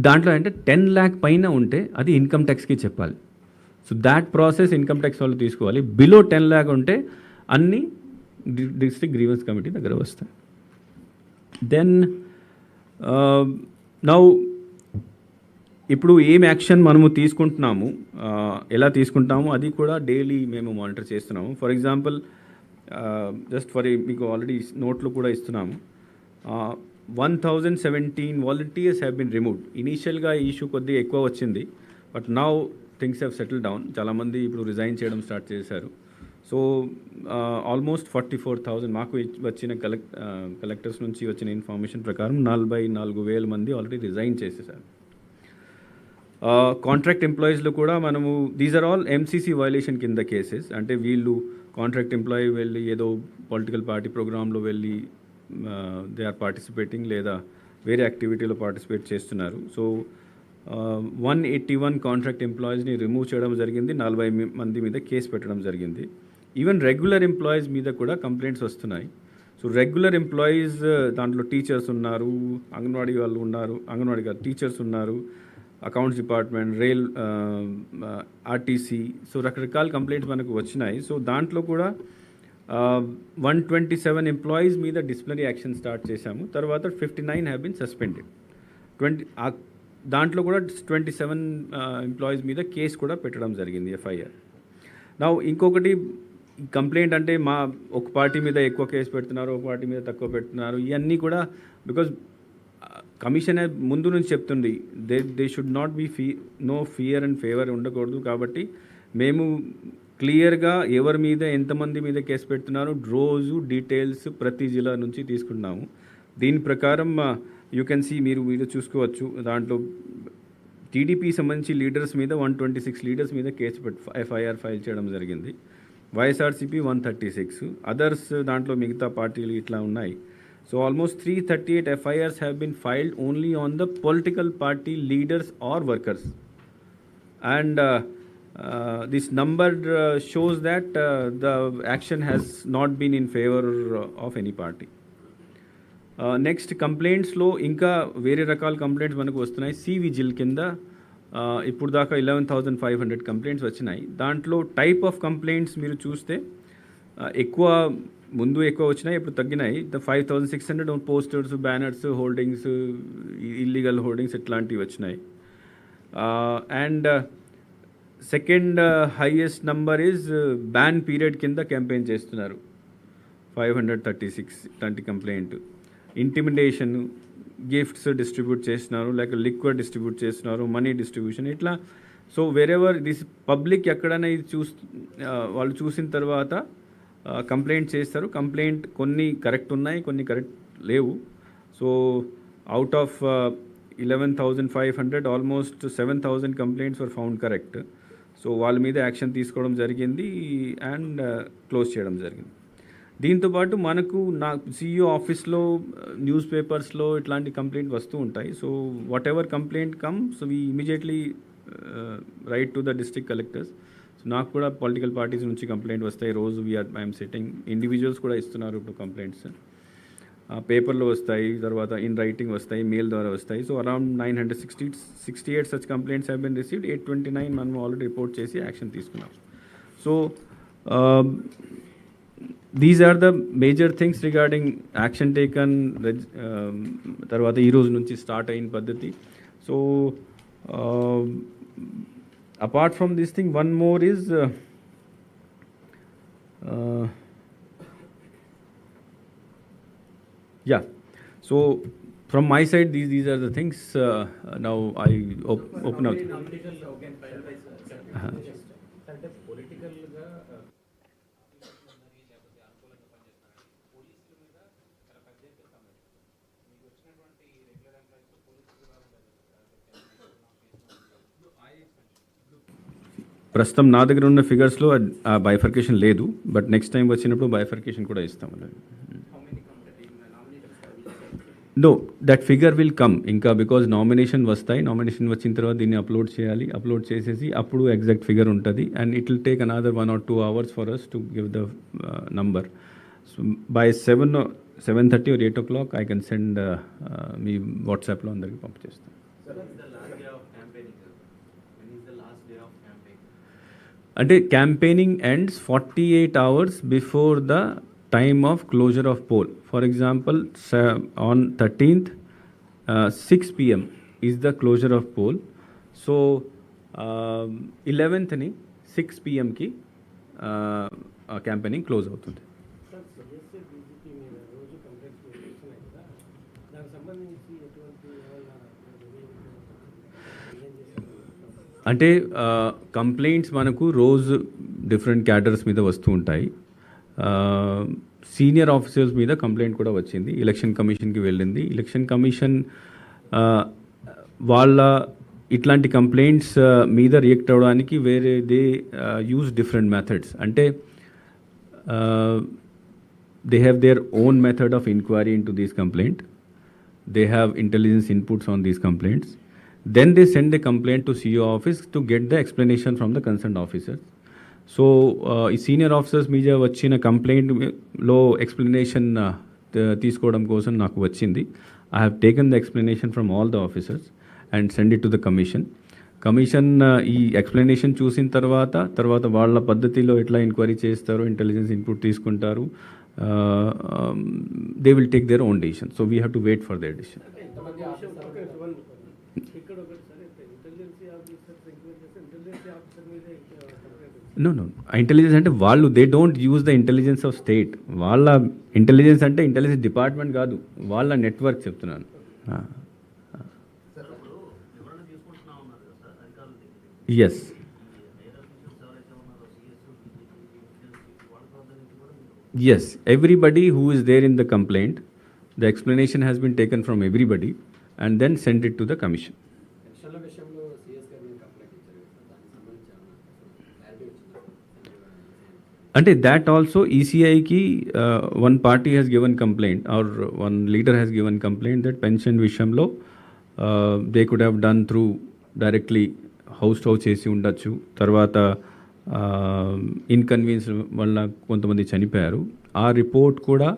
దాంట్లో అంటే 10 lakh పైన ఉంటే అది ఇన్కమ్ ట్యాక్స్కి చెప్పాలి. So that process income tax వాళ్ళు తీసుకోవాలి. బిలో 10 lakh ఉంటే అన్నీ డిస్ట్రిక్ట్ గ్రీవెన్స్ కమిటీ దగ్గర వస్తాయి. దెన్ నౌ ఇప్పుడు ఏం యాక్షన్ మనము తీసుకుంటున్నాము, ఎలా తీసుకుంటాము అది కూడా డైలీ మేము మానిటర్ చేస్తున్నాము. ఫర్ ఎగ్జాంపుల్ జస్ట్ మీకు ఆల్రెడీ నోట్లు కూడా ఇస్తున్నాము. 1017 వాలంటీర్స్ హ్యావ్ బిన్ రిమూవ్డ్. ఇనీషియల్గా ఈ ఇష్యూ కొద్దిగా ఎక్కువ వచ్చింది, but now things have settle down. చాలామంది ఇప్పుడు రిజైన్ చేయడం స్టార్ట్ చేశారు. సో ఆల్మోస్ట్ 44,000 మాకు వచ్చిన కలెక్టర్స్ నుంచి వచ్చిన ఇన్ఫర్మేషన్ ప్రకారం 44,000 మంది ఆల్రెడీ రిజైన్ చేసేసారు. కాంట్రాక్ట్ ఎంప్లాయీస్లో కూడా మనము these are all MCC violation కింద కేసెస్. అంటే వీళ్ళు కాంట్రాక్ట్ ఎంప్లాయీ వెళ్ళి ఏదో పొలిటికల్ పార్టీ ప్రోగ్రాంలో వెళ్ళి దే ఆర్ పార్టిసిపేటింగ్ లేదా వేరే యాక్టివిటీలో పార్టిసిపేట్ చేస్తున్నారు. సో 181 కాంట్రాక్ట్ ఎంప్లాయీస్ని రిమూవ్ చేయడం జరిగింది. 40 మంది మీద కేసు పెట్టడం జరిగింది. ఈవెన్ రెగ్యులర్ ఎంప్లాయీస్ మీద కూడా కంప్లైంట్స్ వస్తున్నాయి. సో రెగ్యులర్ ఎంప్లాయీస్ దాంట్లో టీచర్స్ ఉన్నారు, అంగన్వాడీ వాళ్ళు ఉన్నారు, అంగన్వాడీ గారు టీచర్స్ ఉన్నారు, accounts department, rail, RTC. So రకరకాల కంప్లైంట్స్ మనకు వచ్చినాయి. సో దాంట్లో కూడా 127 ఎంప్లాయీస్ మీద డిసిప్లినరీ యాక్షన్ స్టార్ట్ చేశాము. తర్వాత 59 హ్యావ్ బిన్ సస్పెండెడ్. దాంట్లో కూడా 27 ఎంప్లాయీస్ మీద కేసు కూడా పెట్టడం జరిగింది, ఎఫ్ఐఆర్. నా ఇంకొకటి కంప్లైంట్ అంటే ఒక పార్టీ మీద ఎక్కువ కేసు పెడుతున్నారు, ఒక పార్టీ మీద తక్కువ పెడుతున్నారు. ఇవన్నీ కూడా బికాజ్ కమిషన్ ముందు నుంచి చెప్తుంది they should not be no fear and favour ఉండకూడదు. కాబట్టి మేము క్లియర్గా ఎవరి మీద ఎంతమంది మీద కేసు పెడుతున్నారు రోజు డీటెయిల్స్ ప్రతి జిల్లా నుంచి తీసుకుంటున్నాము. దీని ప్రకారం యూ కెన్ సీ, మీరు చూసుకోవచ్చు. దాంట్లో టీడీపీ సంబంధించి లీడర్స్ మీద 126 లీడర్స్ మీద కేసు ఎఫ్ఐఆర్ ఫైల్ చేయడం జరిగింది. వైఎస్ఆర్సీపీ 136, అదర్స్ దాంట్లో మిగతా పార్టీలు ఇట్లా ఉన్నాయి. So almost 338 FIRs have been filed only on the political party leaders or workers. And this number shows that the action has not been in favor of any party. Next కంప్లైంట్స్లో ఇంకా వేరే రకాల కంప్లైంట్స్ మనకు వస్తున్నాయి. విజిల్ కింద ఇప్పుడు దాకా 11,500 కంప్లైంట్స్ వచ్చినాయి. దాంట్లో టైప్ ఆఫ్ కంప్లైంట్స్ మీరు చూస్తే ముందు ఎక్కువ వచ్చినాయి, ఇప్పుడు తగ్గినాయి. 5,600 posters, banners, holdings, illegal holdings ఇట్లాంటివి వచ్చినాయి. And second highest number is ban period కింద క్యాంపెయిన్ చేస్తున్నారు, 536 ఇట్లాంటి కంప్లైంట్. ఇంటిమిడేషన్, గిఫ్ట్స్ డిస్ట్రిబ్యూట్ చేస్తున్నారు, లేక లిక్విడ్ డిస్ట్రిబ్యూట్ చేస్తున్నారు, మనీ డిస్ట్రిబ్యూషన్, ఇట్లా. సో వెరెవర్ దిస్ పబ్లిక్ ఎక్కడైనా ఇది వాళ్ళు చూసిన తర్వాత కంప్లైంట్ చేస్తారు. కంప్లైంట్ కొన్ని కరెక్ట్ ఉన్నాయి, కొన్ని కరెక్ట్ లేవు. So out of 11,500 almost 7,000 complaints were found correct. So వాళ్ళ మీద యాక్షన్ తీసుకోవడం జరిగింది అండ్ క్లోజ్ చేయడం జరిగింది. దీంతోపాటు మనకు CEO ఆఫీస్లో, న్యూస్ పేపర్స్లో ఇట్లాంటి కంప్లైంట్ వస్తూ ఉంటాయి. So what ever complaint comes we immediately right to the district collectors. So నాకు కూడా పొలిటికల్ పార్టీస్ నుంచి కంప్లైంట్ వస్తాయి రోజు. ఐఎమ్ సిట్టింగ్, ఇండివిజువల్స్ కూడా ఇస్తున్నారు ఇప్పుడు కంప్లైంట్స్. పేపర్లో వస్తాయి, తర్వాత ఇన్ రైటింగ్ వస్తాయి, మెయిల్ ద్వారా వస్తాయి. So around 968 such complaints have been received. 829 మనం ఆల్రెడీ రిపోర్ట్ చేసి యాక్షన్ తీసుకున్నాం. So these are the major things regarding action taken. తర్వాత ఈరోజు నుంచి స్టార్ట్ అయిన పద్ధతి. So apart from this thing, one more is yeah. So from my side, these are the things. Now I open out. ప్రస్తుతం నా దగ్గర ఉన్న ఫిగర్స్లో ఆ బైఫర్కేషన్ లేదు, బట్ నెక్స్ట్ టైం వచ్చినప్పుడు బైఫర్కేషన్ కూడా ఇస్తాం. No, that figure will come ఇంకా, బికాజ్ నామినేషన్ వస్తాయి. నామినేషన్ వచ్చిన తర్వాత దీన్ని అప్లోడ్ చేయాలి. అప్లోడ్ చేసేసి అప్పుడు ఎగ్జాక్ట్ ఫిగర్ ఉంటుంది. And it will take another 1 or 2 hours for us to give the number. So by 7:30 or 8 o'clock I can send me వాట్సాప్లో అందరికీ పంపించేస్తాను. అంటే campaigning ends 48 hours before the time of closure of poll. For example, on 13th, 6 p.m. is the closure of poll. So 11th ni 6 p.m. ki campaigning close అవుతుంది. అంటే కంప్లైంట్స్ మనకు రోజు డిఫరెంట్ క్యాడర్స్ మీద వస్తూ ఉంటాయి. సీనియర్ ఆఫీసర్స్ మీద కంప్లైంట్ కూడా వచ్చింది, ఎలక్షన్ కమిషన్కి వెళ్ళింది. ఎలక్షన్ కమిషన్ వాళ్ళ ఇట్లాంటి కంప్లైంట్స్ మీద రియాక్ట్ అవ్వడానికి దే యూజ్ డిఫరెంట్ మెథడ్స్. అంటే they have their own method of enquiry in to this complaint. They have intelligence inputs on these complaints. Then they send a complaint to CEO office to get the explanation from the concerned officer. So ఈ సీనియర్ ఆఫీసర్స్ మీద వచ్చిన కంప్లైంట్లో ఎక్స్ప్లెనేషన్ తీసుకోవడం కోసం నాకు వచ్చింది. I have taken the explanation from all the officers and send it to the commission. Commission ఈ ఎక్స్ప్లెనేషన్ చూసిన తర్వాత వాళ్ళ పద్ధతిలో ఎట్లా ఎంక్వైరీ చేస్తారు, ఇంటెలిజెన్స్ ఇన్పుట్ తీసుకుంటారు. They will take their own decision. So we have to wait for their decision. No intelligence అంటే వాళ్ళు they don't use the intelligence of state. వాళ్ళ ఇంటెలిజెన్స్ అంటే ఇంటెలిజెన్స్ డిపార్ట్మెంట్ కాదు, వాళ్ళ నెట్వర్క్ చెప్తున్నాను. Yes, everybody who is there in the complaint, the explanation has been taken from everybody and then sent it to the commission. అంటే that also ECI ki one party has given complaint or one leader has given complaint that pension విషయంలో they could have done through directly house చేసి ఉండొచ్చు. తర్వాత ఇన్కన్వీనియన్స్ వల్ల కొంతమంది చనిపోయారు. ఆ రిపోర్ట్ కూడా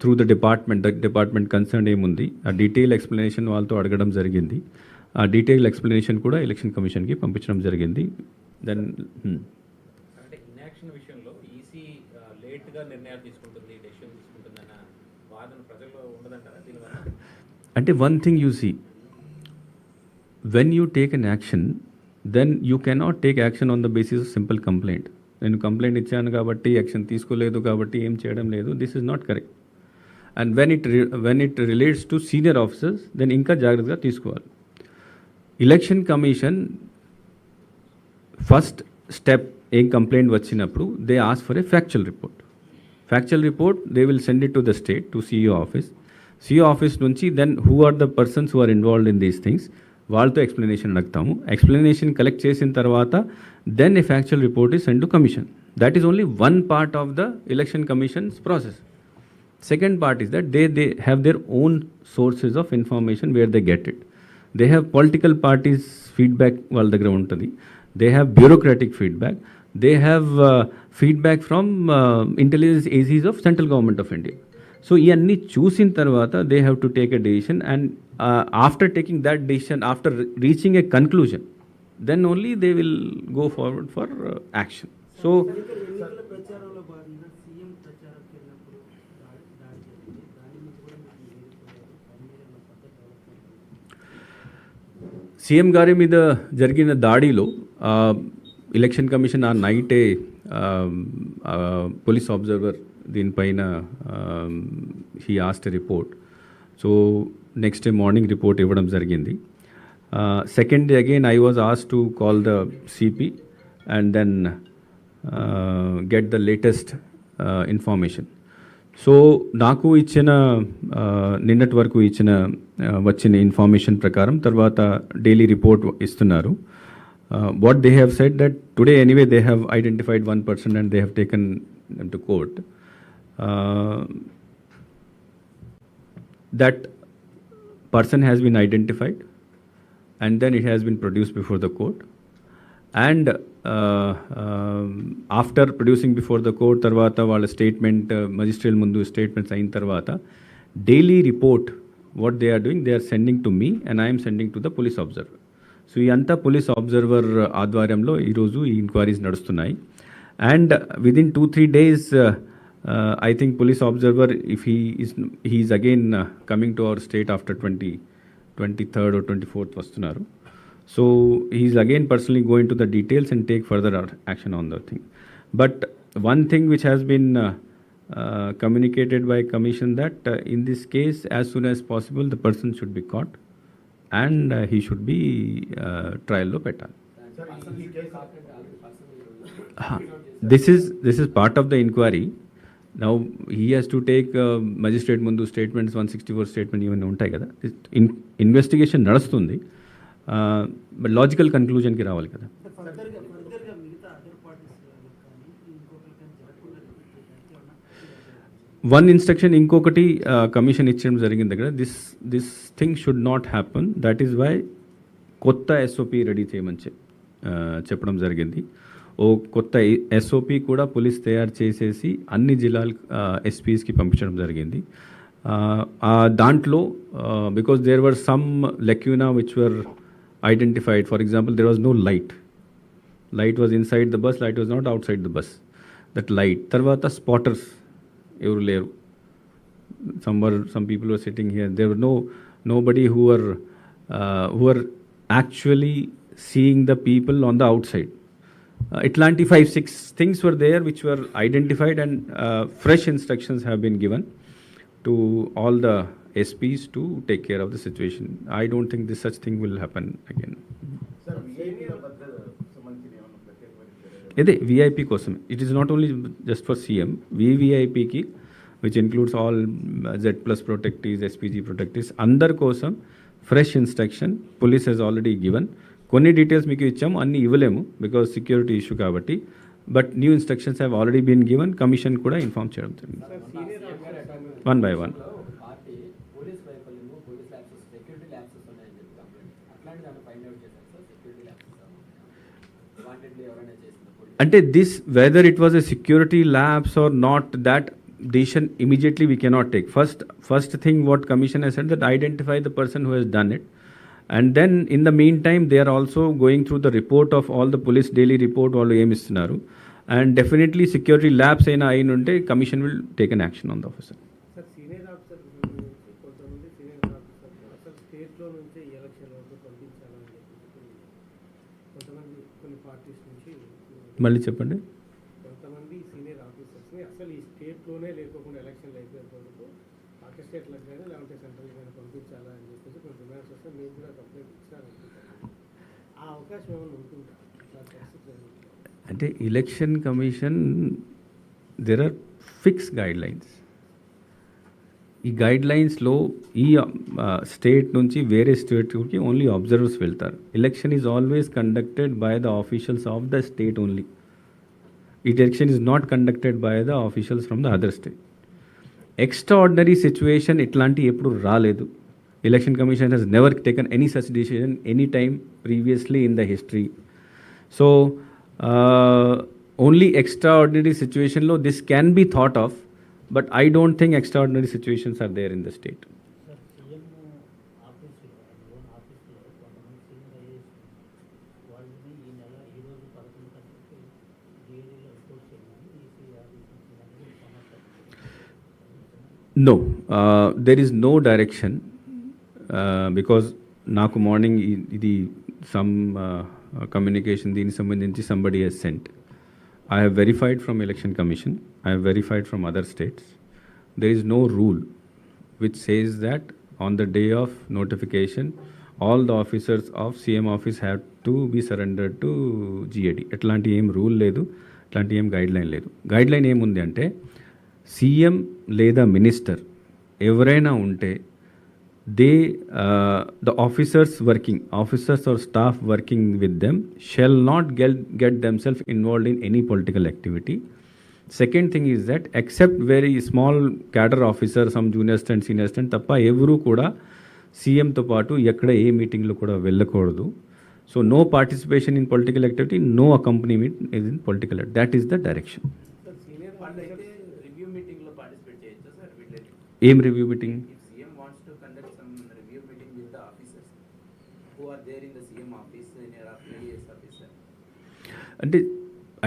త్రూ ద డిపార్ట్మెంట్ కన్సర్న్ ఏముంది ఆ డీటెయిల్ ఎక్స్ప్లెనేషన్ వాళ్ళతో అడగడం జరిగింది. ఆ డీటెయిల్ ఎక్స్ప్లెనేషన్ కూడా ఎలక్షన్ కమిషన్కి పంపించడం జరిగింది. దెన్ అంటే ఇన్యాక్షన్ విషయంలో ఈసీ లేట్గా నిర్ణయాలు తీసుకుంటుంది, డెసిషన్ తీసుకుంటుందన్న వాదన ప్రజల్లో ఉండదంటారా దీనివల్ల? అంటే one thing you see, when you take an action then you cannot take action on the basis of simple complaint. నేను కంప్లైంట్ ఇచ్చాను కాబట్టి యాక్షన్ తీసుకోలేదు కాబట్టి ఏం చేయడం లేదు, this is not correct. And when it relates to senior officers then ఇంకా జాగ్రత్తగా తీసుకోవాలి. ఎలక్షన్ కమిషన్ ఫస్ట్ స్టెప్ ఏం కంప్లైంట్ వచ్చినప్పుడు they ask for a factual report they will send it to the state to CEO office నుంచి then who are the persons who are involved in these things వాళ్ళతో ఎక్స్ప్లెనేషన్ అడుగుతాము. ఎక్స్ప్లెనేషన్ కలెక్ట్ చేసిన తర్వాత then a factual report is send to commission. That is only one part of the election commission's process. Second part is that they have their own sources of information where they get it. They have political parties feedback వాళ్ళ దగ్గర ఉంటుంది. They have bureaucratic feedback. They have feedback from intelligence agencies of central government of India. So ఇవన్నీ చూసిన తర్వాత they have to take a decision, and after taking that decision, after reaching a conclusion, then only they will go forward for action. So ఎన్నికల ప్రచారంలో భాగంగా సీఎం ప్రచారంకి వెళ్ళినప్పుడు దాడి జరిగింది. దాని నుంచి కూడా మీకు ఎదుర్కొన్నారు. సీఎం గారి మీద జరిగిన దాడిలో ఎలక్షన్ కమిషన్ ఆ నైటే పోలీస్ అబ్జర్వర్ దీనిపైన he asked report. So next day morning report ఇవ్వడం జరిగింది. Second day again I was ఆస్ to call the CP and then get the latest information. So నాకు ఇచ్చిన నిన్నటి వరకు వచ్చిన ఇన్ఫర్మేషన్ ప్రకారం తర్వాత డైలీ రిపోర్ట్ ఇస్తున్నారు. What they have said that today anyway they have identified 1 person and they have taken them to court. That person has been identified and then it has been produced before the court. And after producing before the court తర్వాత వాళ్ళ స్టేట్మెంట్ మజిస్ట్రేట్ ముందు స్టేట్మెంట్స్ అయిన తర్వాత daily report what they are doing they are sending to me and I'm sending to the police observer. So ఈ అంతా పోలీస్ అబ్జర్వర్ ఆధ్వర్యంలో ఈరోజు ఈ ఎంక్వైరీస్ నడుస్తున్నాయి. And within 2-3 days I think police observer, if he is again coming to our state after 23rd or 24th vastunaru. So he is again personally going to the details and take further action on the thing. But one thing which has been communicated by commission that in this case as soon as possible the person should be caught and he should be trial lo pettali. This is part of the inquiry. Now he has to take magistrate ముందు స్టేట్మెంట్స్ 164 స్టేట్మెంట్ ఇవన్నీ ఉంటాయి కదా. ఇన్వెస్టిగేషన్ నడుస్తుంది, బట్ లాజికల్ కన్క్లూజన్కి రావాలి కదా. వన్ ఇన్స్ట్రక్షన్ ఇంకొకటి కమిషన్ ఇచ్చడం జరిగింది దగ్గర this thing should not happen. That is why కొత్త ఎస్ఓపి రెడీ చేయమని చెప్పడం జరిగింది. ఓ కొత్త ఎస్ఓపి కూడా పోలీస్ తయారు చేసేసి అన్ని జిల్లాల ఎస్పీస్కి పంపించడం జరిగింది. దాంట్లో because there were some lacuna which were identified. For example there was no light was inside the bus, light was not outside the bus, that light. తర్వాత స్పాటర్స్ ఎవరు లేరు. some people were sitting here, there were nobody who were actually seeing the people on the outside. Itlanti 5-6 things were there which were identified, and fresh instructions have been given to all the SPs to take care of the situation. I don't think this such thing will happen again. Sir, VIP సంబంధించిన ఏమన్నా ప్రత్యేకమైన ఇదే విఐపి కోసం. It is not only just for CM, వివిఐపికి which includes all Z+ protectees, SPG protectees అందరి కోసం fresh instruction police has already given. కొన్ని డీటెయిల్స్ మీకు ఇచ్చాము, అన్నీ ఇవ్వలేము బికాజ్ సెక్యూరిటీ ఇష్యూ కాబట్టి. But new instructions have already been given. Commission కూడా ఇన్ఫార్మ్ చేయడం జరిగింది. 1 by 1. అంటే this whether it was a security lapse or not, that decision immediately we cannot take. First thing what commission has said that identify the person who has done it, and then in the meantime they are also going through the report of all the police daily report వాళ్ళు ఏమి ఇస్తున్నారు, and definitely security labs అయినా ఉంటే commission will take an action on the officer. Sir senior officer కొంతమంది సీనియర్ ఆఫీసర్ అసలు స్టేట్లో నుంచే ఈ ఎలక్షన్ వరకు పంపించాలని చెప్పి కొంతమంది కొన్ని పార్టీస్ నుంచి మళ్ళీ చెప్పండి. కొంతమంది సీనియర్ ఆఫీసర్స్ని అసలు ఈ స్టేట్లోనే లేకోకుండా ఎలక్షన్లు అయిపోయే వరకు పార్టీ స్టేట్లకు కానీ లేకపోతే సెంట్రల్ కానీ పంపించాలా అని చెప్పేసి కొన్ని డిమాండ్స్ వస్తే మీరు కూడా కంప్లైంట్ ఇచ్చారనుకుంటున్నాను. ఆ అవకాశం ఏమైనా ఉంటుందా సార్ పరిస్థితి జరుగుతుంది? అంటే election commission there are fix guidelines. ఈ గైడ్ లైన్స్లో ఈ స్టేట్ నుంచి వేరే స్టేట్కి ఓన్లీ అబ్జర్వర్స్ వెళ్తారు. Election is always conducted by the officials of the state only. ఈ election is not conducted by the officials from the other state. Extraordinary situation ఇట్లాంటి ఎప్పుడు రాలేదు. Election commission has never taken any such decision any time previously in the history. So only extraordinary సిచ్యువేషన్లో this can be thought of, but I don't think extraordinary situations are there in the state. Sir CM ఆఫీసులో లోన్ ఆఫీసులో కొంతమంది సీనియర్ ఐఏఎస్ వాళ్ళని ఈ నెల ఈరోజు 11 గంటలకి డిఏడీలో రిపోర్ట్ చేయమని ఈసీ ఆదేశించిందని సమాచారం. No, there is no direction because నాకు మార్నింగ్ ఇది సమ్ కమ్యూనికేషన్ దీనికి సంబంధించి somebody has sent. I have verified from election commission, I have verified from other states. There is no rule which says that on the day of notification all the officers of CM office have to be surrendered to GAD. ఎట్లాంటి ఏం రూల్ లేదు, అట్లాంటి ఏం గైడ్ లైన్ లేదు. గైడ్ లైన్ ఏముంది అంటే సీఎం లేదా మినిస్టర్ ఎవరైనా ఉంటే they the officers or staff working with them shall not get themselves involved in any political activity. Second thing is that except very small cadre officer, some junior assistant, senior assistant తప్ప ఎవరు కూడా సీఎంతో పాటు ఎక్కడ ఏ మీటింగ్లో కూడా వెళ్ళకూడదు. So no participation in political activity, no accompaniment in political, that is the direction. Sir senior వాళ్ళు అయితే రివ్యూ మీటింగ్ లో పార్టిసిపేట్ చేయొచ్చా సార్ వీళ్ళకి? ఏం review meeting? If CM wants to conduct some review meeting with the officers who are there in the CM office, in your IAS officer. అంటే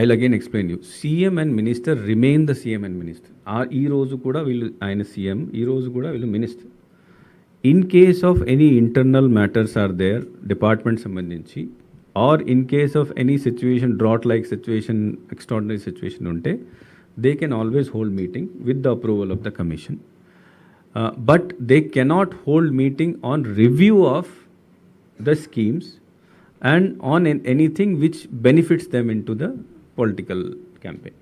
I again explain you, CM and minister remain the CM and minister. ఈ రోజు కూడా వీళ్ళు ఆయన సీఎం, ఈ రోజు కూడా వీళ్ళు minister. In case of any internal matters or their department సంబంధించి, or in case of any situation drought like situation, extraordinary situation ఉంటే they can always hold meeting with the approval of the commission. But they cannot hold meeting on review of the schemes and on anything which benefits them into the political campaign.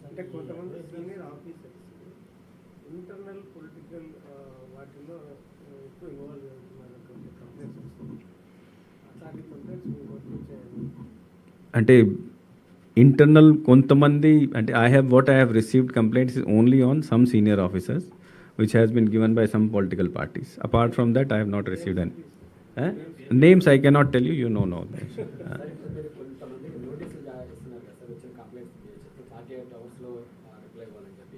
అంటే కొంతమంది సీనియర్ ఆఫీసర్స్ ఇంటర్నల్ పొలిటికల్ వాటిల్లో ఎక్కువ ఇన్వాల్వ్ అవుతున్నారు కంప్లైంట్స్ వస్తుంది. అట్లాంటి కంప్లైంట్స్ మీరు వర్తించాయని అంటే ఇంటర్నల్ కొంతమంది అంటే I have received complaints is only on some senior officers which has been given by some political parties. Apart from that, I have not received any. Names I cannot tell you, you know no names. కొంతమంది నోటీసులు ఇస్తున్నారు కదా సార్, వచ్చిన కంప్లైంట్స్ 48 అవర్స్లో రిప్లై ఇవ్వాలని చెప్పి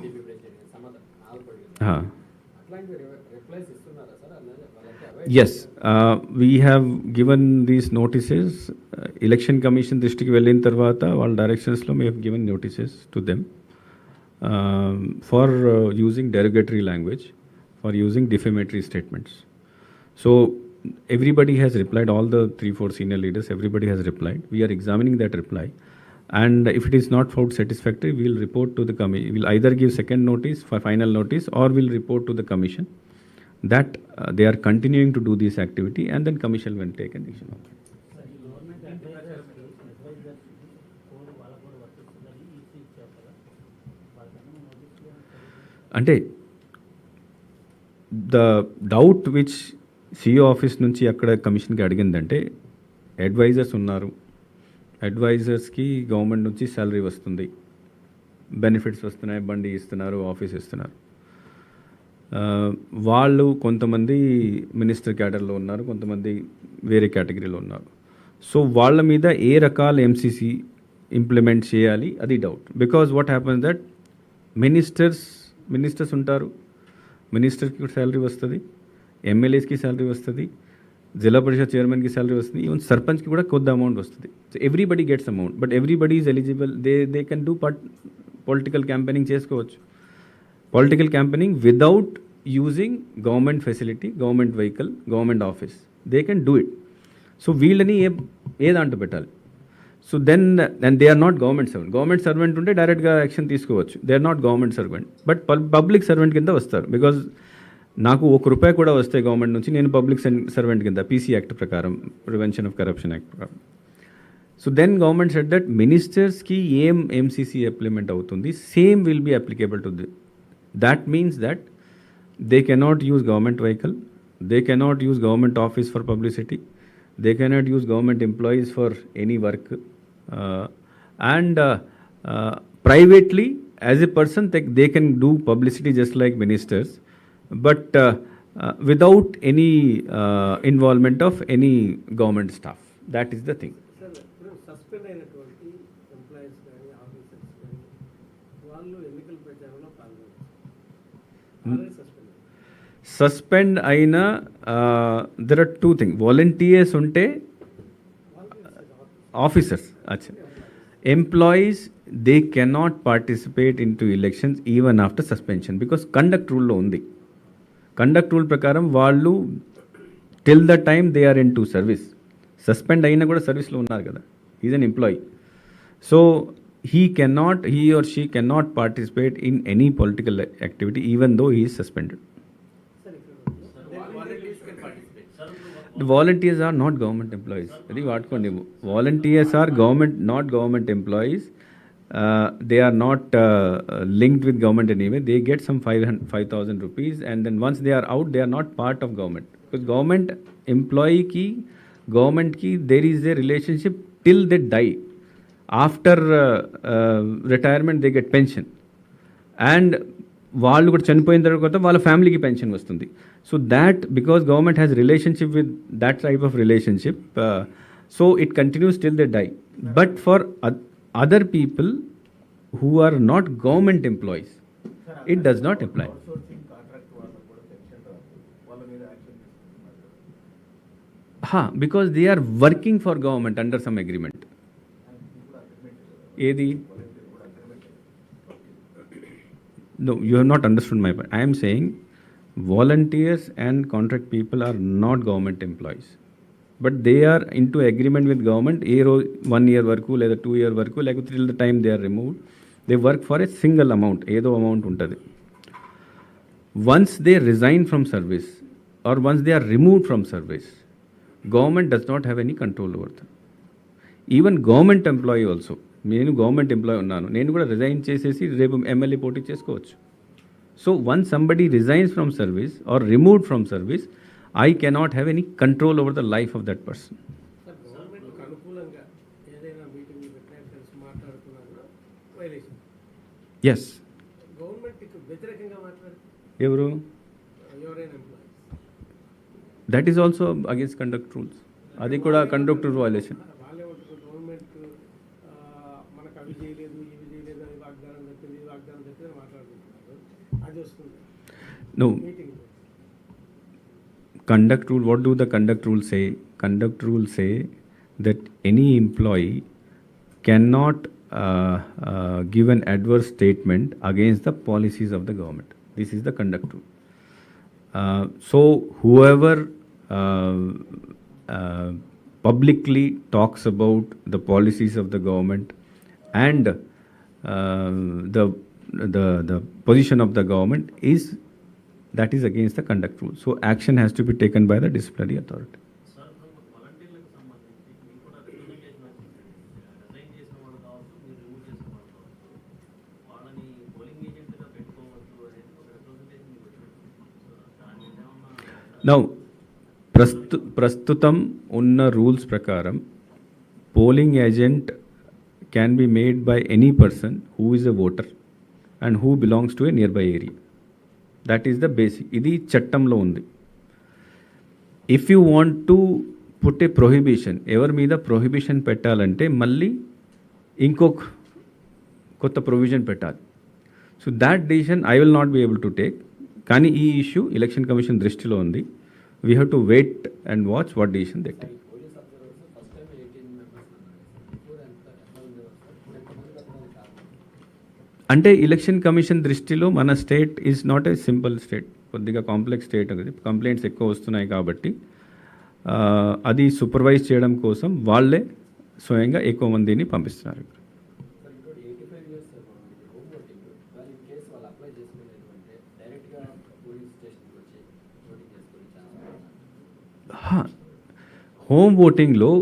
టీడీపీ ప్రెసిడెంట్ సమాధానం అట్లాంటి రిప్లైస్ ఇస్తున్నారా సార్? వాళ్ళకి Yes, we have given these notices. Election Commission దృష్టికి వెళ్ళిన తర్వాత వాళ్ళ డైరెక్షన్స్లో we have given notices to them for using derogatory language, for using defamatory statements. So everybody has replied, all the 3-4 senior leaders, everybody has replied. We are examining that reply, and if it is not found satisfactory, we will report to the commission. We will either give second notice for final notice, or we will report to the commission that they are continuing to do this activity, and then commission will take an action on it. Sir ఈ గవర్నమెంట్ అడ్వైజర్స్కి కోడ్ వాళ్ళకు కూడా వర్తిస్తుందని ఈసీ ఇచ్చారు కదా, వాళ్ళకన్నా నోటీస్ అంటే the doubt which CO office నుంచి అక్కడ కమిషన్కి అడిగిందంటే అడ్వైజర్స్ ఉన్నారు, అడ్వైజర్స్కి గవర్నమెంట్ నుంచి శాలరీ వస్తుంది, బెనిఫిట్స్ వస్తున్నాయి, బండి ఇస్తున్నారు, ఆఫీస్ ఇస్తున్నారు. వాళ్ళు కొంతమంది మినిస్టర్ క్యాడర్లో ఉన్నారు, కొంతమంది వేరే కేటగిరీలో ఉన్నారు. సో వాళ్ళ మీద ఏ రకాల ఎంసీసీ ఇంప్లిమెంట్ చేయాలి అది doubt. Because what happens that ministers ఉంటారు, మినిస్టర్కి శాలరీ వస్తుంది, ఎమ్మెల్యేస్కి శాలరీ వస్తుంది, జిల్లా పరిషత్ చైర్మన్కి శాలరీ వస్తుంది, ఈవెన్ సర్పంచ్కి కూడా కొద్ది అమౌంట్ వస్తుంది. So everybody gets amount, but everybody is eligible. They can do political campaigning చేసుకోవచ్చు. Political campaigning without using government facility, government vehicle, government office, they can do it. So వీళ్ళని ఏ దాంట్లో పెట్టాలి? So then and they are not government servant ఉంటే డైరెక్ట్గా యాక్షన్ తీసుకోవచ్చు. They are not government servant, but public servant కింద వస్తారు. బికాజ్ నాకు ₹1 కూడా వస్తాయి గవర్నమెంట్ నుంచి, నేను పబ్లిక్ సర్వెంట్ కింద, పీసీ యాక్ట్ ప్రకారం, ప్రివెన్షన్ ఆఫ్ కరప్షన్ యాక్ట్ ప్రకారం. So then government said that మినిస్టర్స్కి ఏం ఎంసీసీ ఇంప్లిమెంట్ అవుతుంది, same will be applicable to the. That means that they cannot use government vehicle, they cannot use government office for publicity, they cannot use government employees for any work, and privately as a person they can do publicity just like ministers, but without any involvement of any government staff. That is the thing. Sir ఇప్పుడు సస్పెండ్ అయినటువంటి ఎంప్లాయీస్ కానీ ఆఫీసర్స్ కానీ వాళ్ళు ఎన్నికల ప్రచారంలో పాల్గొన్నారు. సస్పెండ్ అయిన దెర్ ఆర్ 2 things. వాలంటీర్స్ ఉంటే ఆఫీసర్స్, అచ్చా, employees they cannot participate in to elections even after suspension, because conduct రూల్లో ఉంది. కండక్ట్ రూల్ ప్రకారం వాళ్ళు till the time they are in to service, suspend అయినా కూడా సర్వీస్లో ఉన్నారు కదా, is an employee. So he or she cannot participate in any political activity even though he is suspended. The volunteers are not government employees. Adi vaatkondi, volunteers are not government employees. They are not linked with government anyway. They get some 5,000 rupees, and then once they are out, they are not part of government. Because government employee ki, government ki, there is a relationship till they die. After retirement they get pension, and వాళ్ళు కూడా చనిపోయిన తర్వాత వాళ్ళ ఫ్యామిలీకి పెన్షన్ వస్తుంది. So that because government has relationship with that type of relationship, so it continues till they die. But for other people who are not government employees it does not apply. Outsourcing contract వాళ్ళకు కూడా పెన్షన్ రాదు, వాళ్ళ మీద యాక్షన్ తీసుకుంటున్నారు. Because they are working for government under some agreement. ఏది? No, you have not understood my point. I am saying volunteers and contract people are not government employees, but they are into agreement with government. 1 year వరకు లేదా 2 year వరకు లేకపోతే till the time they are removed, they work for a single amount, ఏదో అమౌంట్ ఉంటుంది. Once they resign from service or once they are removed from service, government does not have any control over them. Even government employee also, నేను గవర్నమెంట్ ఎంప్లాయీ ఉన్నాను, నేను కూడా రిజైన్ చేసేసి రేపు ఎమ్మెల్యే పోటీ చేసుకోవచ్చు. So once somebody resigns from service or removed from service, I cannot have any control over the life of that person. Sir గవర్నమెంట్కి అనుకూలంగా ఏదైనా మీటింగ్ పెట్టినా కలిసి మాట్లాడుకున్నా కూడా వైలేషన్. ఎస్. గవర్నమెంట్కి వ్యతిరేకంగా మాట్లాడు ఎవరు? ఎవరైనా employees. That is also against conduct rules. అది కూడా కండక్ట్ రూల్ వైలేషన్. వాళ్ళే ఉంటుంది గవర్నమెంట్ మనకు అవి చేయలేదు ఇవి చేయలేదు అని వాగ్దానం చెప్పింది మాట్లాడుకుంటున్నారు, అది వస్తుంది No. Meeting. Conduct rule, what do the conduct rules say? Conduct rules say that any employee cannot give an adverse statement against the policies of the government. This is the conduct rule. So whoever publicly talks about the policies of the government and the position of the government that is against the conduct rule. So action has to be taken by the disciplinary authority. వాలంటీర్లకు సంబంధించి మీకు కూడా రిప్రజెంటేషన్ వచ్చింది. రిజైన్ చేసిన వాళ్ళు కావచ్చు, మీరు రిమూవ్ చేసిన వాళ్ళు కావచ్చు, వాళ్ళని పోలింగ్ ఏజెంట్గా పెట్టుకోవచ్చు అనేది ఒక రిప్రజెంటేషన్ మీకు వచ్చింది. దాని మీద ఏమన్నా Now, ప్రస్తుతం ఉన్న రూల్స్ ప్రకారం polling agent can be made by any person who is a voter and who belongs to a nearby area. That is the basic. ఇది చట్టంలో ఉంది. If you want to put a prohibition, ఎవరి మీద ప్రొహిబిషన్ పెట్టాలంటే మళ్ళీ ఇంకొక కొత్త ప్రొవిజన్ పెట్టాలి. So that decision I will not be able to take. కానీ ఈ ఇష్యూ ఎలక్షన్ కమిషన్ దృష్టిలో ఉంది. We have to wait and watch what decision they take. Police observers first time 18 members అన్నారు. ఇప్పుడు ఎట్లా ఉండేవారు సార్? ఇప్పుడు ఎంతమంది పెట్టడానికి కారణం? అంటే ఎలక్షన్ కమిషన్ దృష్టిలో మన state is not a simple state, కొద్దిగా కాంప్లెక్స్ స్టేట్. అది కంప్లైంట్స్ ఎక్కువ వస్తున్నాయి కాబట్టి అది సూపర్వైజ్ చేయడం కోసం వాళ్ళే స్వయంగా ఎక్కువ మందిని పంపిస్తున్నారు. సార్ ఇంకోటి 85 ఇయర్స్ సార్ మనకి హోమ్ ఓటింగ్. వాళ్ళు ఇన్ కేసు వాళ్ళు అప్లై చేసుకోలేదు అంటే డైరెక్ట్గా పోలింగ్ స్టేషన్కి వచ్చి ఓటింగ్ చేసుకునే ఛాన్స్. హోమ్ ఓటింగ్లో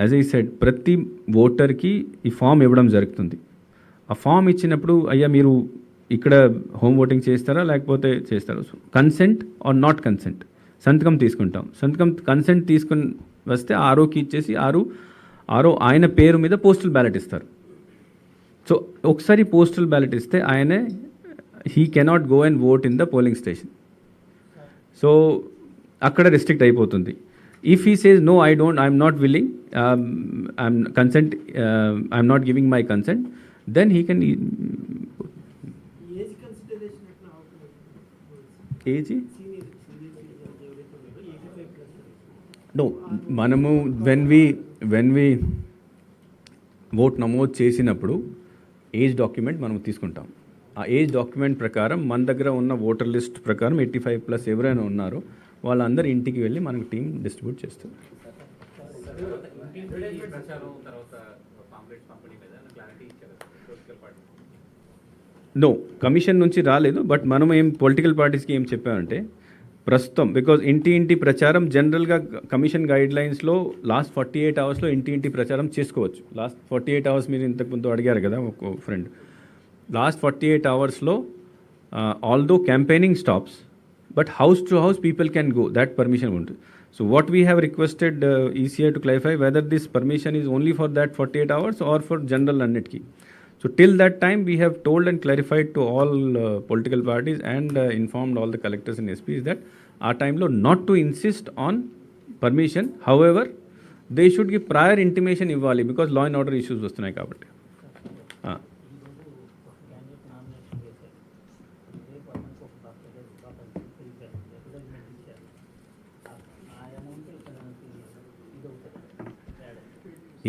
యాజ్ ఐ సెడ్ ప్రతి ఓటర్కి ఈ ఫామ్ ఇవ్వడం జరుగుతుంది. ఆ ఫామ్ ఇచ్చినప్పుడు అయ్యా మీరు ఇక్కడ హోమ్ ఓటింగ్ చేస్తారా లేకపోతే చేస్తారా, కన్సెంట్ ఆర్ నాట్ కన్సెంట్, సంతకం తీసుకుంటాం. కన్సెంట్ తీసుకుని వస్తే ఆర్ఓకి ఇచ్చేసి ఆరో ఆయన పేరు మీద పోస్టల్ బ్యాలెట్ ఇస్తారు. సో ఒకసారి పోస్టల్ బ్యాలెట్ ఇస్తే ఆయనే he cannot go and vote in the polling station. So అక్కడ రెస్ట్రిక్ట్ అయిపోతుంది. If he says no I'm not willing, I'm not giving my consent, then he can age consideration ఎట్లా అవుతుంది? ఏజీ సీనియర్ ఎవరైతే ఉన్నారో 85+. నో, మనము వెన్ వి ఓట్ నమోదు చేసినప్పుడు ఏజ్ డాక్యుమెంట్ మనం తీసుకుంటాం. ఆ ఏజ్ డాక్యుమెంట్ ప్రకారం మన దగ్గర ఉన్న ఓటర్ లిస్ట్ ప్రకారం 85+ ఎవరైనా ఉన్నారో వాళ్ళందరూ ఇంటికి వెళ్ళి మనకు టీం డిస్ట్రిబ్యూట్ చేస్తారు. తర్వాత ఇంటింటి ప్రచారం తర్వాత పాంప్లెట్స్ పంపిణీ మీద క్లారిటీ ఇచ్చారు పొలిటికల్ పార్టీ. నో, కమిషన్ నుంచి రాలేదు. బట్ మనం పొలిటికల్ పార్టీస్కి ఏం చెప్పామంటే ప్రస్తుతం బికాజ్ ఇంటి ప్రచారం జనరల్గా కమిషన్ గైడ్ లైన్స్లో లాస్ట్ 48 అవర్స్లో ఇంటి ప్రచారం చేసుకోవచ్చు. లాస్ట్ 48 అవర్స్ మీరు ఇంతకుముందు అడిగారు కదా ఒక ఫ్రెండ్, లాస్ట్ 48 అవర్స్లో although campaigning stops but house to house people can go, that permission ఉంటుంది. So what we have requested ECI to clarify whether this permission is only for that 48 hours or for general అన్నిటికీ. So till that time we have told and clarified to all political parties and informed all the collectors and SPs that our time lo not to insist on permission. However, they should give prior intimation ఇవ్వాలి because law and order issues వస్తున్నాయి కాబట్టి. క్యాండిడేట్ నామినేషన్ చేశారు. రేపు అతనికి ఒక రిప్రజెంట్మెంట్ ఇచ్చారు. ఆ అమౌంట్ ఇదవుతుంది.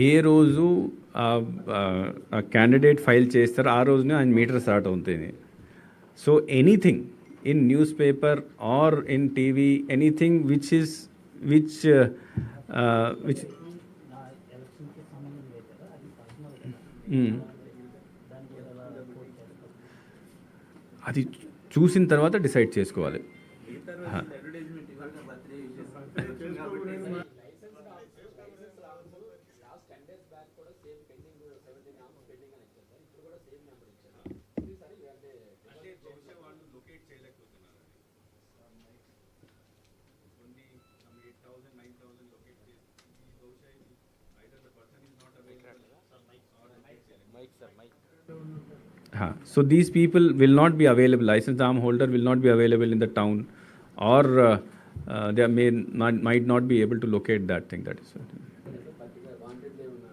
ఏ రోజు ఆ క్యాండిడేట్ ఫైల్ చేస్తారో ఆ రోజునే ఆయన మీటర్ స్టార్ట్ అవుతుంది. So anything in newspaper or in TV, anything which నా ఎలక్షన్కి సంబంధం లేదు కదా, అది పర్సనల్ కదా, దానికి ఎలా పోస్ట్ చేస్తారు? అది చూసిన తర్వాత డిసైడ్ చేసుకోవాలి. అడ్వర్టైజ్మెంట్ ఇవాళ బర్త్డే లాస్ట్ 10 days బ్యాక్ కూడా సేమ్ పెండింగ్ 17 ఆల్మోస్ట్ పెండింగ్ అని ఇచ్చారు సార్. ఇప్పుడు కూడా సేమ్ నెంబర్ ఇచ్చారు. ఇది సరే అంటే బహుశా వాళ్ళు లొకేట్ చేయలేకపోతున్నారు. ఓన్లీ 8,000 9,000 లొకేట్ చేసి బహుశా either the person is not available so these people will not be available, licensed arm holder will not be available in the town or they might not be able to locate that thing. That is particular wanted ఏమన్నా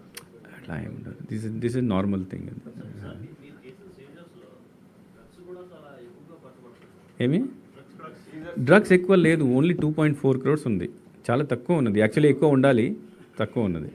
this is normal thing. ఏమి డ్రగ్స్ ఎక్కువ లేదు, ఓన్లీ 2.4 crores ఉంది. చాలా తక్కువ ఉన్నది. యాక్చువల్లీ ఎక్కువ ఉండాలి, తక్కువ ఉన్నది.